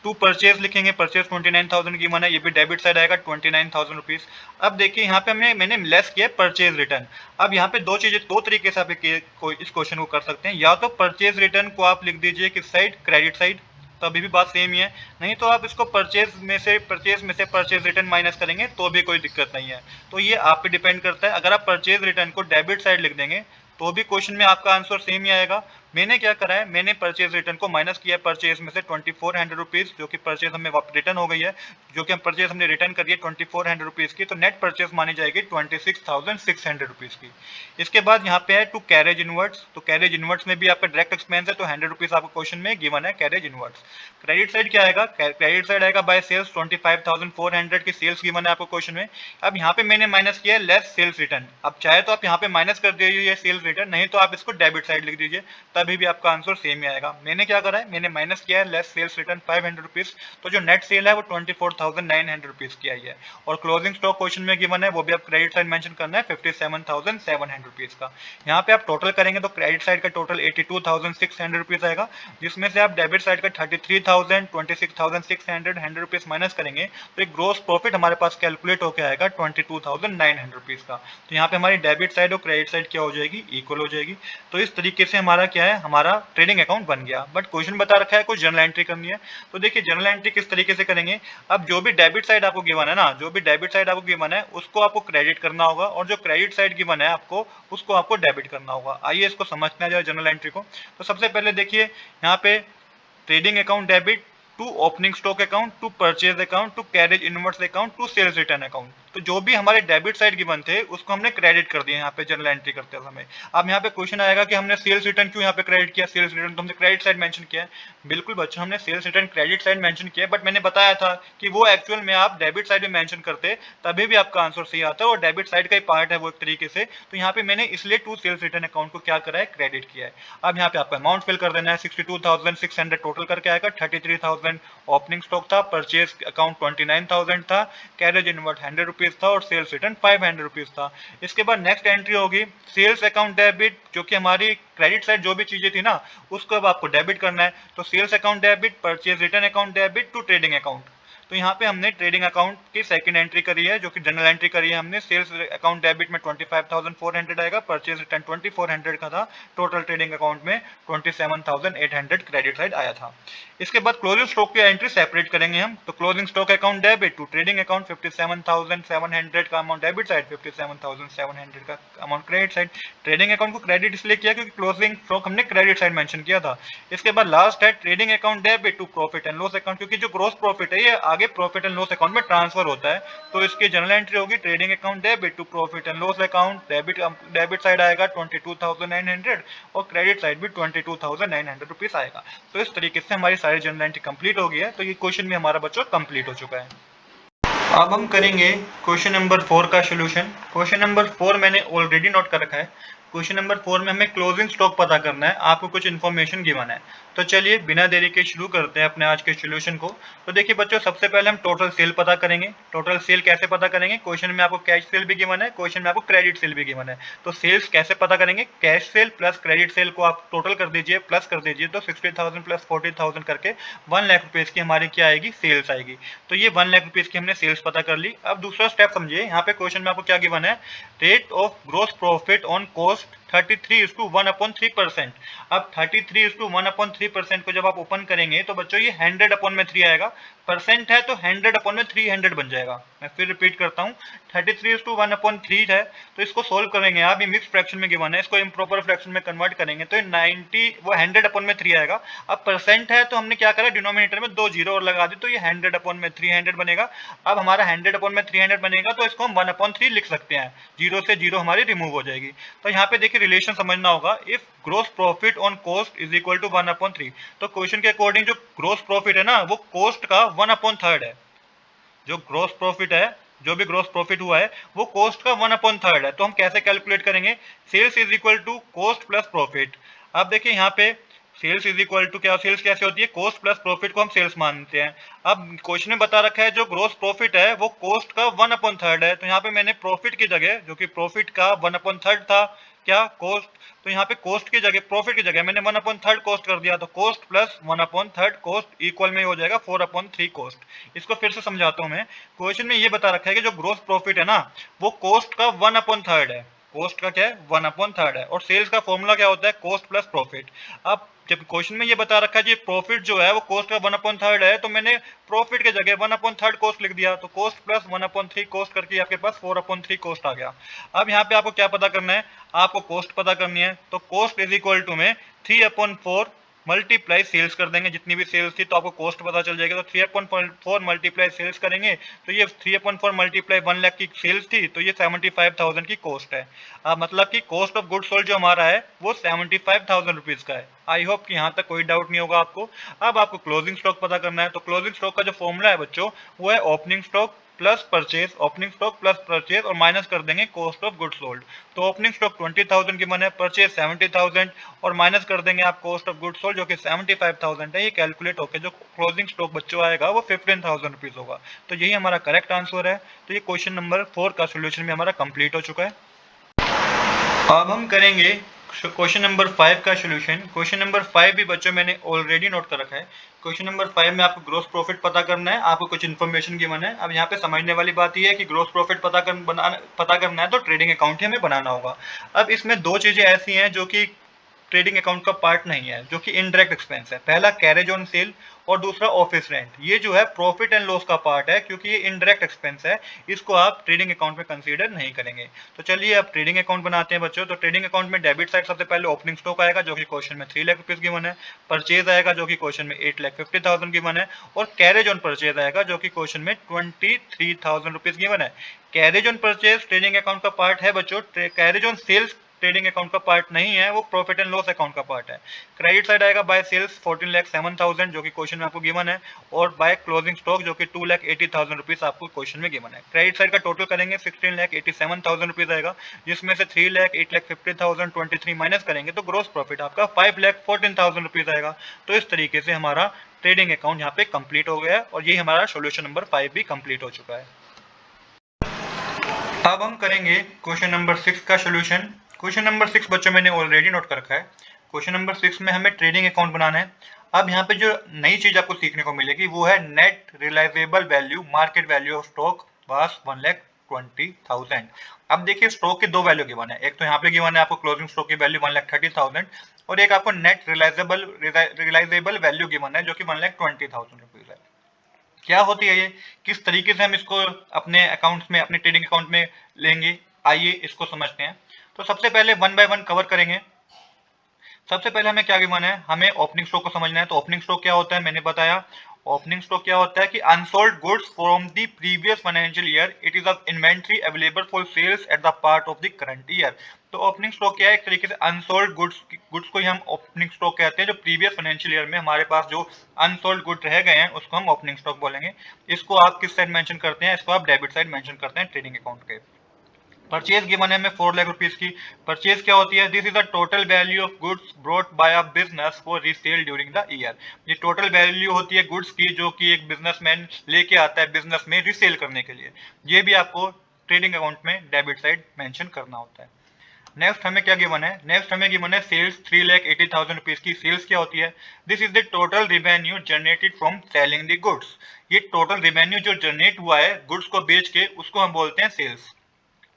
टू परचेज लिखेंगे, परचेज 29,000 की गिवन है, ये भी डेबिट साइड आएगा 29,000 रुपीज। अब देखिए यहाँ पे मैंने लेस किया परचेज रिटर्न। अब यहाँ पे दो तरीके से आप इस क्वेश्चन को कर सकते हैं। या तो परचेज रिटर्न को आप लिख दीजिए किस साइड, क्रेडिट साइड, तो अभी भी बात सेम ही है। नहीं तो आप इसको परचेज में से परचेज रिटर्न माइनस करेंगे तो भी कोई दिक्कत नहीं है। तो ये आप पे डिपेंड करता है। अगर आप परचेज रिटर्न को डेबिट साइड लिख देंगे तो भी क्वेश्चन में आपका आंसर सेम ही आएगा। मैंने क्या करा है, मैंने परचेज रिटर्न को माइनस किया है परचेज में से 2400 रुपीज, जो कि परचेज हमें रिटर्न हो गई है, जो कि हम परचेज हमने रिटर्न करी है 2400 रुपीज की, तो नेट परचेज मानी जाएगी 26,600 रुपीज की। इसके बाद यहाँ पे है टू कैरेज इनवर्ट्स। तो कैरेज इनवर्ट्स में भी आपका डायरेक्ट एक्सपेंस है, तो 100 रुपीज आपको क्वेश्चन में गिवन है कैरेज इनवर्ट्स। क्रेडिट साइड क्या आएगा, क्रेडिट साइड आएगा बाय सेल्स 25,400 की सेल्स गिवन है आपको क्वेश्चन में। अब यहाँ पे मैंने माइनस किया है लेस सेल्स रिटर्न। अब चाहे तो आप यहाँ पे माइनस कर दीजिए सेल्स रिटर्न, नहीं तो आप इसको डेबिट साइड लिख दीजिए, तभी भी आपका आंसर सेम ही आएगा। मैंने क्या करा है, मैंने माइनस किया है लेस सेल्स रिटर्न 500 रुपीज, तो जो नेट सेल है वो 24,900 रुपीज की आई है। और क्लोजिंग स्टॉक क्वेश्चन में गिवन है, वो भी आप क्रेडिट साइड मेंशन करना है 57,700 रुपीज का। यहाँ पे आप टोटल करेंगे तो क्रेडिट साइड का टोटल 82,600 रुपीज आएगा, जिसमें से आप डेबिट साइड का 33,000, 26,600 100 रुपीज माइनस करेंगे, तो एक ग्रोस प्रॉफिट हमारे पास कैलकुलेट होकर आएगा 22,900 रुपीज का। तो यहाँ पे हमारी डेबिट साइड और क्रेडिट साइड क्या हो जाएगी, इक्वल हो जाएगी। तो इस तरीके से हमारा क्या है, हमारा ट्रेडिंग अकाउंट बन गया। बट क्वेश्चन बता रखा है कुछ जर्नल एंट्री करनी है। तो देखिए जर्नल एंट्री किस तरीके से करेंगे। अब जो भी डेबिट साइड आपको गिवन है ना, जो भी डेबिट साइड आपको गिवन है उसको आपको क्रेडिट करना होगा, और जो क्रेडिट साइड गिवन है आपको उसको आपको डेबिट करना होगा। आइए इसको समझते हैं जर्नल एंट्री को। तो सबसे पहले देखिए यहाँ पे trading account debit to opening stock account to purchase account to carriage inwards account to sales return account. तो जो भी हमारे डेबिट साइड गिवन थे उसको हमने क्रेडिट कर दिया यहाँ पे जर्नल एंट्री करते समय। अब यहाँ पे क्वेश्चन आएगा कि हमने सेल्स रिटर्न क्यों यहाँ पे क्रेडिट किया, सेल्स रिटर्न तो हमने क्रेडिट साइड मेंशन किया है। बिल्कुल बच्चों, हमने sales return credit side mention किया है, बट मैंने बताया था कि वो एक्चुअल में आप डेबिट साइड में मेंशन करते तभी भी आपका आंसर सही आता है, और डेबिट साइड का ही पार्ट है वो एक तरीके से। तो यहाँ पे मैंने इसलिए टू सेल्स रिटर्न अकाउंट को क्या करा है, क्रेडिट किया है। अब यहाँ पे आपका अमाउंट फिल कर देना है, 62,600 टोटल करके आएगा, 33,000 ओपनिंग स्टॉक था, परचेज अकाउंट 29,000 था, कैरेज इनवर्ट 100 रुपीज था और सेल्स रिटर्न 500 रुपीज था। इसके बाद नेक्स्ट एंट्री होगी सेल्स अकाउंट डेबिट, जो कि हमारी क्रेडिट साइड जो भी चीजें थी ना उसको अब आपको डेबिट करना है। तो sales account debit, purchase return account debit to trading account. तो यहाँ पे हमने ट्रेडिंग अकाउंट की सेकंड एंट्री करी है, जो कि जनरल एंट्री करी है हमने। सेल्स अकाउंट डेबिट में 25,400 आएगा, परचेज रिटर्न 2400 का था, टोटल ट्रेडिंग अकाउंट में 27,800 क्रेडिट साइड आया था। इसके बाद क्लोजिंग स्टॉक की एंट्री सेपरेट करेंगे हम। तो closing stock account debit to trading account 57,700 का अमाउंट डेबिट साइड, 57,700 का amount credit side. Trading account को क्रेडिट इसलिए किया क्योंकि क्लोजिंग स्टॉक हमने क्रेडिट साइड मेंशन किया था। इसके बाद लास्ट है trading account debit to profit and loss account, क्योंकि जो ग्रोस प्रॉफिट है ये आगे प्रॉफिट एंड लॉस अकाउंट में ट्रांसफर होता है। तो इसकी जनरल एंट्री होगी trading account debit to profit and loss account. Debit side आएगा 22,900 और क्रेडिट साइड भी 22,900 रुपीज आएगा। तो इस तरीके से हमारी सारी जनरल एंट्री कंप्लीट हो गई है। तो ये क्वेश्चन भी हमारा बच्चों कंप्लीट हो चुका है। अब हम करेंगे क्वेश्चन नंबर 4 का सोल्यूशन। क्वेश्चन नंबर 4 मैंने ऑलरेडी नोट कर रखा है। क्वेश्चन नंबर 4 में हमें क्लोजिंग स्टॉक पता करना है, आपको कुछ इन्फॉर्मेशन गिवन है। तो चलिए बिना देरी के शुरू करते हैं अपने आज के सोल्यूशन को। तो देखिए बच्चों, सबसे पहले हम टोटल सेल पता करेंगे। टोटल सेल कैसे पता करेंगे, क्वेश्चन में आपको कैश सेल भी गिवन है, क्वेश्चन में आपको क्रेडिट सेल भी गिवन है। तो सेल्स कैसे पता करेंगे, cash cell plus credit sale को आप टोटल कर दीजिए, प्लस कर दीजिए, तो 60,000 प्लस 40,000 करके 1 लाख रुपीज की हमारी क्या आएगी, सेल्स आएगी। तो ये 1 लाख रुपीज की हमने सेल्स पता कर ली। अब दूसरा स्टेप समझिए, यहाँ पे क्वेश्चन में आपको क्या गिवन है, rate of gross profit on cost 33:1/3%। अब 33:1/3% को जब आप ओपन करेंगे तो बच्चों ये 100/3 आएगा, परसेंट है तो 100/300 बन जाएगा। मैं फिर रिपीट करता हूँ, 33:1/3 है तो इसको सोल्व करेंगे आप, ये मिक्स फ्रैक्शन में गिवन है, इसको इम्प्रॉपर फ्रैक्शन में कन्वर्ट करेंगे तो 90 वो 100/3 आएगा। अब परसेंट है तो हमने क्या करा, डिनोमिनेटर में 2 जीरो और लगा दी तो ये 100/300 बनेगा। अब हमारा 100/300 बनेगा तो इसको हम 1/3 लिख सकते हैं, जीरो से जीरो हमारी रिमूव हो जाएगी। तो यहाँ पे देखिए रिलेशन समझना होगा, if gross profit on cost is equal to 1/3, तो क्वेश्चन के अकॉर्डिंग जो ग्रोस प्रॉफिट है ना वो कॉस्ट का 1/3 है। जो ग्रोस प्रॉफिट है, जो भी ग्रोस प्रॉफिट हुआ है वो कॉस्ट का 1/3 है। तो हम कैसे कैलकुलेट करेंगे, sales is equal to cost plus profit. अब देखिए यहाँ पे सेल्स इज इक्वल टू क्या, सेल्स कैसे होती है, कॉस्ट प्लस प्रॉफिट को हम सेल्स मानते हैं। अब क्वेश्चन में बता रखा है जो ग्रोस प्रॉफिट है वो कॉस्ट का 1/3 है, तो यहाँ पे मैंने प्रॉफिट की जगह, जो कि प्रॉफिट का 1/3 था क्या, कॉस्ट, तो यहाँ पे कॉस्ट की जगह, प्रॉफिट की जगह मैंने 1/3 कॉस्ट कर दिया, तो कॉस्ट प्लस 1/3 कॉस्ट इक्वल में हो जाएगा 4/3 कॉस्ट। इसको फिर से समझाता हूँ मैं, क्वेश्चन में ये बता रखा है कि जो ग्रोस प्रॉफिट है ना वो कॉस्ट का 1/3 है, कॉस्ट का क्या है 1/3 है, और सेल्स का फॉर्मूला क्या होता है, कॉस्ट प्लस प्रॉफिट। अब जब क्वेश्चन में ये बता रखा है कि प्रॉफिट जो है वो कॉस्ट का 1/3 है, तो मैंने प्रॉफिट के जगह 1/3 कॉस्ट लिख दिया, तो कॉस्ट प्लस 1/3 कॉस्ट करके आपके पास 4/3 कॉस्ट आ गया। अब यहाँ पे आपको क्या पता करना है, आपको कॉस्ट पता करनी है, तो कॉस्ट इज इक्वल टू में 3/4 मल्टीप्लाई सेल्स कर देंगे, जितनी भी सेल्स थी तो आपको कॉस्ट पता चल जाएगा, तो 3/4 मल्टीप्लाई सेल्स करेंगे तो ये 3/4 मल्टीप्लाई 1 लाख की सेल्स थी तो ये 75,000 की कॉस्ट है। मतलब कि कॉस्ट ऑफ गुड सोल्ड जो हमारा है वो 75,000 रुपीज का है। आई होप कि यहाँ तक कोई डाउट नहीं होगा आपको। अब आपको क्लोजिंग स्टॉक पता करना है, तो क्लोजिंग स्टॉक का जो फॉर्मूला है बच्चों वो है opening stock plus purchase, opening stock plus purchase और माइनस कर देंगे कॉस्ट ऑफ गुड्स सोल्ड। तो ओपनिंग स्टॉक 20,000 की मन है, परचेज 70,000 और माइनस कर देंगे आप कॉस्ट ऑफ गुड्स सोल्ड जो कि 75,000 है। ये कैलकुलेट होकर जो क्लोजिंग स्टॉक बच्चों आएगा वो 15,000 रुपीज होगा। तो यही हमारा करेक्ट आंसर है। तो ये क्वेश्चन नंबर 4 का सोल्यूशन भी हमारा कंप्लीट हो चुका है। अब हम करेंगे क्वेश्चन नंबर 5 का सोल्यूशन। क्वेश्चन नंबर 5 भी बच्चों मैंने ऑलरेडी नोट कर रखा है। क्वेश्चन नंबर 5 में आपको ग्रोस प्रॉफिट पता करना है, आपको कुछ इन्फॉर्मेशन गिवन है। अब यहाँ पे समझने वाली बात यह है कि ग्रोस प्रॉफिट पता करना है तो ट्रेडिंग अकाउंट ही हमें बनाना होगा। अब इसमें दो चीजें ऐसी हैं जो कि ट्रेडिंग अकाउंट का पार्ट नहीं है, जो कि इनडायरेक्ट एक्सपेंस है। पहला कैरेज ऑन सेल और दूसरा ऑफिस रेंट। ये जो है प्रॉफिट एंड लॉस का पार्ट है, क्योंकि ये इनडायरेक्ट एक्सपेंस है, इसको आप ट्रेडिंग अकाउंट में कंसीडर नहीं करेंगे। तो चलिए अब ट्रेडिंग अकाउंट बनाते हैं बच्चों। तो ट्रेडिंग अकाउंट में डेबिट साइड सबसे पहले ओपनिंग स्टॉक आएगा जो कि क्वेश्चन में 3 लाख रुपीज गिवन है, परचेज आएगा जो कि क्वेश्चन में 8,50,000 गिवन है, और कैरेज ऑन परचेज आएगा जो कि क्वेश्चन में 23,000 रुपीज गिवन है। Carriage on purchase trading account का पार्ट है बच्चों, carriage on sales trading account का पार्ट नहीं है, वो प्रॉफिट एंड लॉस अकाउंट का पार्ट है। क्रेडिट साइड आएगा बाय सेल्स 14,07,000 जो कि क्वेश्चन में आपको गिवन है, और बाय क्लोजिंग स्टॉक जो कि 2,80,000 रुपीज आपको क्वेश्चन में गिवन है। क्रेडिट साइड का टोटल करेंगे 16,87,000 रुपीज आएगा, जिसमें से 3,08,50,000 23 माइनस करेंगे तो ग्रोस प्रॉफिट आपका 5,14,000 रुपीज आएगा। तो इस तरीके से हमारा ट्रेडिंग अकाउंट यहाँ पे कंप्लीट हो गया है, और यही हमारा सोल्यूशन नंबर 5 भी कंप्लीट हो चुका है। अब हम करेंगे क्वेश्चन नंबर 6 का सोल्यूशन। क्वेश्चन नंबर 6 बच्चों मैंने ऑलरेडी नोट कर रखा है। क्वेश्चन नंबर 6 में हमें ट्रेडिंग अकाउंट बनाना है। अब यहाँ पे जो नई चीज आपको सीखने को मिलेगी वो है net realisable value, market value of stock was 1,20,000। अब देखिए स्टॉक की दो वैल्यू गिवन है, एक तो यहाँ पे गिवन है आपको क्लोजिंग स्टॉक की वैल्यू 1,30,000 और एक आपको नेट रियलाइजेबल वैल्यू गिवन है जो कि 1,20,000 रुपीज है। क्या होती है ये, किस तरीके से हम इसको अपने अकाउंट्स में, अपने ट्रेडिंग अकाउंट में लेंगे, आइए इसको समझते हैं। तो सबसे पहले 1 बाय 1 कवर करेंगे। सबसे पहले हमें क्या गिवन है, हमें ओपनिंग स्टॉक को समझना है। तो ओपनिंग स्टॉक क्या होता है, मैंने बताया ओपनिंग स्टॉक क्या होता है कि unsold goods from the previous financial year, it is a inventory available for sales at the part of the current year. तो ओपनिंग स्टॉक क्या है, एक तरीके से अनसोल्ड गुड्स को ही हम ओपनिंग स्टॉक कहते हैं। जो प्रीवियस फाइनेंशियल ईयर में हमारे पास जो अनसोल्ड गुड रह गए हैं उसको हम ओपनिंग स्टॉक बोलेंगे। इसको आप किस साइड मेंशन करते हैं, इसको आप डेबिट साइड मेंशन करते हैं ट्रेडिंग अकाउंट के। परचेज गिवन है हमें 4 लाख रुपीज की। परचेज क्या होती है, this is the total value of goods brought by a business for resale during the year. ये टोटल वैल्यू होती है गुड्स की जो कि एक बिजनेसमैन लेके आता है बिजनेस में रीसेल करने के लिए। ये भी आपको ट्रेडिंग अकाउंट में डेबिट साइड मेंशन करना होता है। नेक्स्ट हमें क्या गिवन है, नेक्स्ट हमें गिवन है सेल्स 3,80,000 रुपीज की। सेल्स क्या होती है, this is the total revenue generated from selling the goods. ये टोटल रिवेन्यू जो जनरेट हुआ है गुड्स को बेच के उसको हम बोलते हैं सेल्स।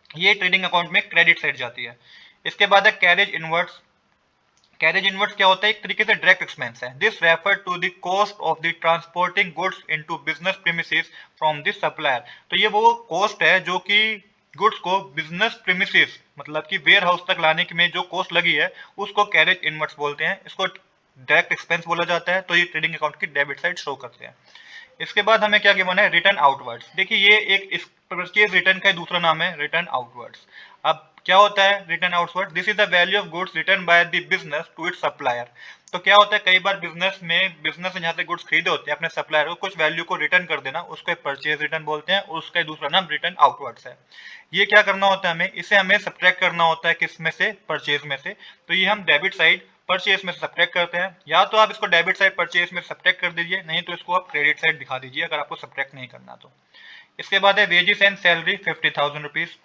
ये ट्रेडिंग अकाउंट में क्रेडिट साइड जाती है। इसके बाद है कैरेज इनवर्ट्स। कैरेज इनवर्ट्स क्या होता है? एक तरीके से डायरेक्ट एक्सपेंस है। This refer to the cost of the transporting goods into business premises from the supplier. तो ये वो कॉस्ट है जो कि गुड्स को बिजनेस प्रीमिसेस मतलब कि वेयर हाउस तक लाने में जो कॉस्ट लगी है उसको कैरेज इनवर्ट्स बोलते हैं। इसको डायरेक्ट एक्सपेंस बोला जाता है। तो ये ट्रेडिंग अकाउंट की डेबिट साइड शो करते हैं। इसके बाद हमें क्या गिवन है? Return outwards. देखिए ये एक इस परचेज रिटर्न का दूसरा नाम है रिटर्न आउटवर्ड्स। अब क्या होता है return outward? This is the value of goods return by the business to its supplier. तो क्या होता है कई बार बिजनेस ने जहाँ से गुड्स खरीदे होते हैं अपने सप्लायर को कुछ वैल्यू को रिटर्न कर देना, उसको एक परचेज रिटर्न बोलते हैं और उसका दूसरा नाम रिटर्न आउटवर्ड्स है। ये क्या करना होता है? हमें सब्ट्रैक्ट करना होता है किस में से? परचेज में से। तो ये हम डेबिट साइड परचेज में सब्ट्रैक्ट करते हैं। या तो आप इसको डेबिट साइड परचेज में सब्ट्रैक्ट कर दीजिए, नहीं तो इसको आप क्रेडिट साइड दिखा दीजिए अगर आपको सब्ट्रैक्ट नहीं करना तो। इसके बाद है वेजेस एंड सैलरी 50,000 रुपीज।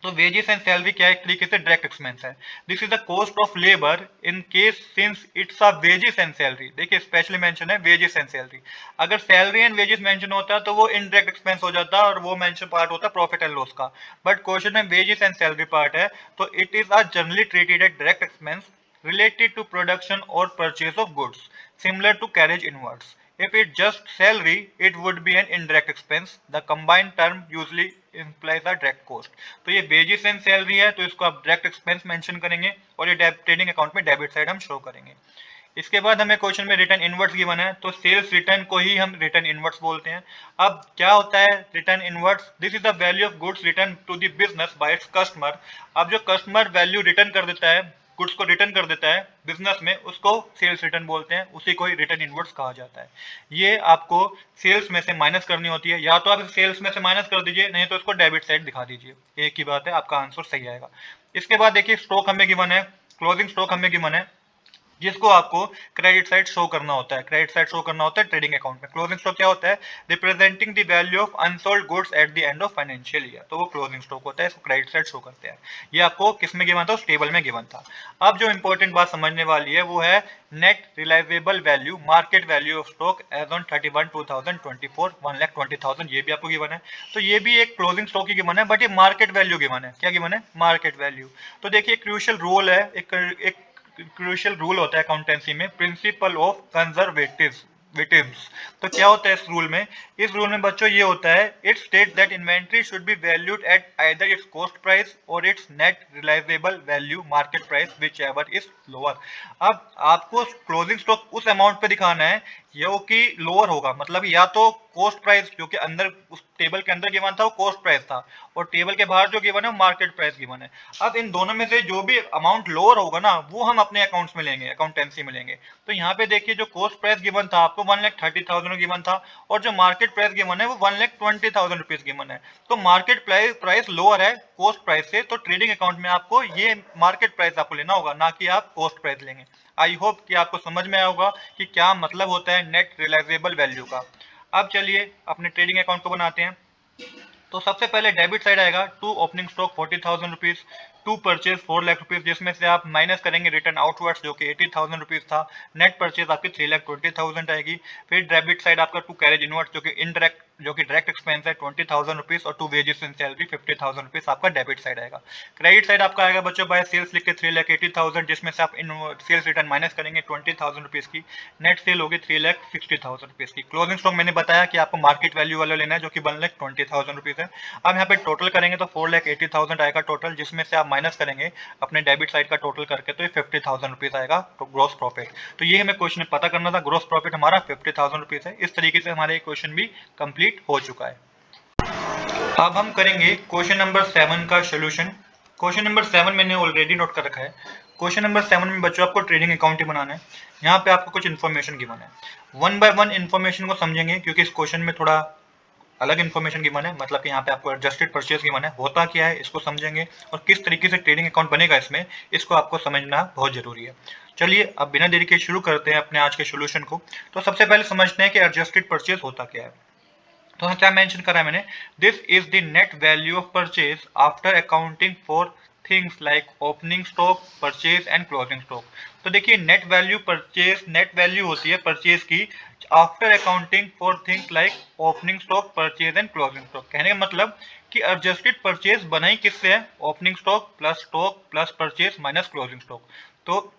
तो वेजेस एंड सैलरी क्या है? एक तरीके से डायरेक्ट एक्सपेंस है। This is the cost of labour in case since it's a wages and salary. देखिए स्पेशली मेंशन है वेजेस एंड सैलरी। अगर सैलरी एंड वेजेस मेंशन होता है तो वो इनडायरेक्ट एक्सपेंस हो जाता है और वो मेंशन पार्ट होता है प्रॉफिट एंड लॉस का। बट क्वेश्चन में वेजेस एंड सैलरी पार्ट है तो it is a generally treated as direct expense related to production or purchase of goods, similar to carriage inwards. If it's just salary, it would be an indirect expense. The combined term usually implies a direct cost. तो ये wages and salary है तो इसको आप direct expense mention करेंगे और ये ट्रेडिंग अकाउंट में डेबिट साइड हम शो करेंगे। इसके बाद हमें क्वेश्चन में रिटर्न इनवर्ट्स गिवन है तो सेल्स रिटर्न को ही हम रिटर्न इनवर्ट्स बोलते हैं। अब क्या होता है return inwards? This is the value of goods return to the business by its customer. अब जो कस्टमर वैल्यू रिटर्न कर देता है, गुड्स को रिटर्न कर देता है बिजनेस में, उसको सेल्स रिटर्न बोलते हैं, उसी को ही रिटर्न इनवर्ट्स कहा जाता है। ये आपको सेल्स में से माइनस करनी होती है। या तो आप सेल्स में से माइनस कर दीजिए, नहीं तो इसको डेबिट साइड दिखा दीजिए। एक ही बात है, आपका आंसर सही आएगा। इसके बाद देखिए स्टॉक हमें गिवन है, क्लोजिंग स्टॉक हमें गिवन है जिसको आपको क्रेडिट साइड शो करना होता है। क्रेडिट साइड शो करना होता है ट्रेडिंग अकाउंट में। क्लोजिंग स्टॉक क्या होता है? Representing the value of unsold goods at the end of financial year. तो वो क्लोजिंग स्टॉक होता है, इसको क्रेडिट साइड शो करते हैं। ये आपको किस में गिवन था? उस टेबल में गिवन था। अब जो इंपॉर्टेंट बात समझने वाली है वो है net realisable value market value of stock as on 31/2024 1,20,000। ये भी आपको गिवन है। तो ये भी एक क्लोजिंग स्टॉक ही गिवन है बट ये मार्केट वैल्यू गिवन है। क्या गिवन है? Market value. तो देखिए क्रूशियल रूल है, एक क्रूशियल रूल होता है अकाउंटेंसी में, प्रिंसिपल ऑफ कंजर्वेटिव्स। तो क्या होता है इस रूल में? इस रूल में बच्चों ये होता है it state that inventory should be valued at either its cost price or its net realisable value market price whichever is lower. अब आपको क्लोजिंग स्टॉक उस अमाउंट पे दिखाना है जो कि लोअर होगा, मतलब या तो कॉस्ट प्राइस जो कि अंदर उस टेबल के अंदर गिवन था वो कॉस्ट प्राइस था और टेबल के बाहर जो गिवन है वो मार्केट प्राइस गिवन है। अब इन दोनों में से जो भी अमाउंट लोअर होगा ना वो हम अपने अकाउंट्स में लेंगे, अकाउंटेंसी में लेंगे। तो यहाँ पे देखिए जो कॉस्ट प्राइस गिवन था आपको 1,30,000 गिवन था और जो मार्केट प्राइस गिवन है वो 1,20,000 रुपीज गिवन है। तो मार्केट प्राइस लोअर है कॉस्ट प्राइस से, तो ट्रेडिंग अकाउंट में आपको ये मार्केट प्राइस आपको लेना होगा, ना कि आप कॉस्ट प्राइस लेंगे। आई होप कि आपको समझ में आया होगा कि क्या मतलब होता है नेट रिलाइजेबल वैल्यू का। अब चलिए अपने ट्रेडिंग अकाउंट को बनाते हैं। तो सबसे पहले डेबिट साइड आएगा to opening stock 40,000 rupees, to purchase 4 lakh rupees, जिसमें से आप माइनस करेंगे रिटर्न आउटवर्ड्स जो कि 80,000 रुपीज था। नेट परचेज आपकी 3,20,000 आएगी। फिर डेबिट साइड आपका टू कैरेज इनवर्ड्स जो कि डायरेक्ट एक्सपेंस है 20,000 रुपीज और to wages and salary 50,000 rupees आपका डेबिट साइड आएगा। क्रेडिट साइड आपका आएगा बच्चों बाय सेल्स लिख के 3,80,000, जिसमें से आप सेल्स रिटर्न माइनस करेंगे 20,000 रुपीज की। नेट सेल होगी 3,60,000 रुपीज की। क्लोजिंग स्टॉक मैंने बताया कि आपको मार्केट वैल्यू वाला लेना है जो कि 1,20,000 रुपीज है। अब यहाँ पे टोटल करेंगे तो 4,80,000 आएगा टोटल, जिसमें से आप माइनस करेंगे अपने डेबिट साइड का टोटल करके तो ये 50,000 रुपीज आएगा तो ग्रॉस प्रॉफिट। तो ये हमें क्वेश्चन में पता करना था, ग्रॉस प्रॉफिट हमारा 50,000 रुपीज है। इस तरीके से हमारे क्वेश्चन भी कंप्लीट हो चुका है। अब हम करेंगे क्वेश्चन नंबर 7 का सोल्यूशन। क्वेश्चन नंबर 7 मैंने ऑलरेडी नोट कर रखा है। क्वेश्चन नंबर 7 में बच्चों आपको ट्रेडिंग अकाउंट ही बनाना है। यहाँ पे आपको कुछ इन्फॉर्मेशन गिवन है, वन बाय वन इन्फॉर्मेशन को समझेंगे क्योंकि इस क्वेश्चन में थोड़ा अलग इन्फॉर्मेशन गिवन है। मतलब कि यहाँ पे आपको एडजस्टेड परचेज गिवन है, होता क्या है इसको समझेंगे और किस तरीके से ट्रेडिंग अकाउंट बनेगा इसमें, इसको आपको समझना बहुत जरूरी है। चलिए अब बिना देरी के शुरू करते हैं अपने आज के सोल्यूशन को। तो सबसे पहले समझते हैं कि एडजस्टेड परचेज होता क्या है। तो क्या मेंशन करा है मैंने, this is the net value of purchase after accounting for things like opening stock, purchase and closing stock. तो देखिए net value purchase, net value होती है परचेज की after accounting for things like opening stock, purchase and closing stock. कहने का मतलब कि एडजस्टेड परचेज बनाई किससे है, opening stock plus purchase minus closing stock. तो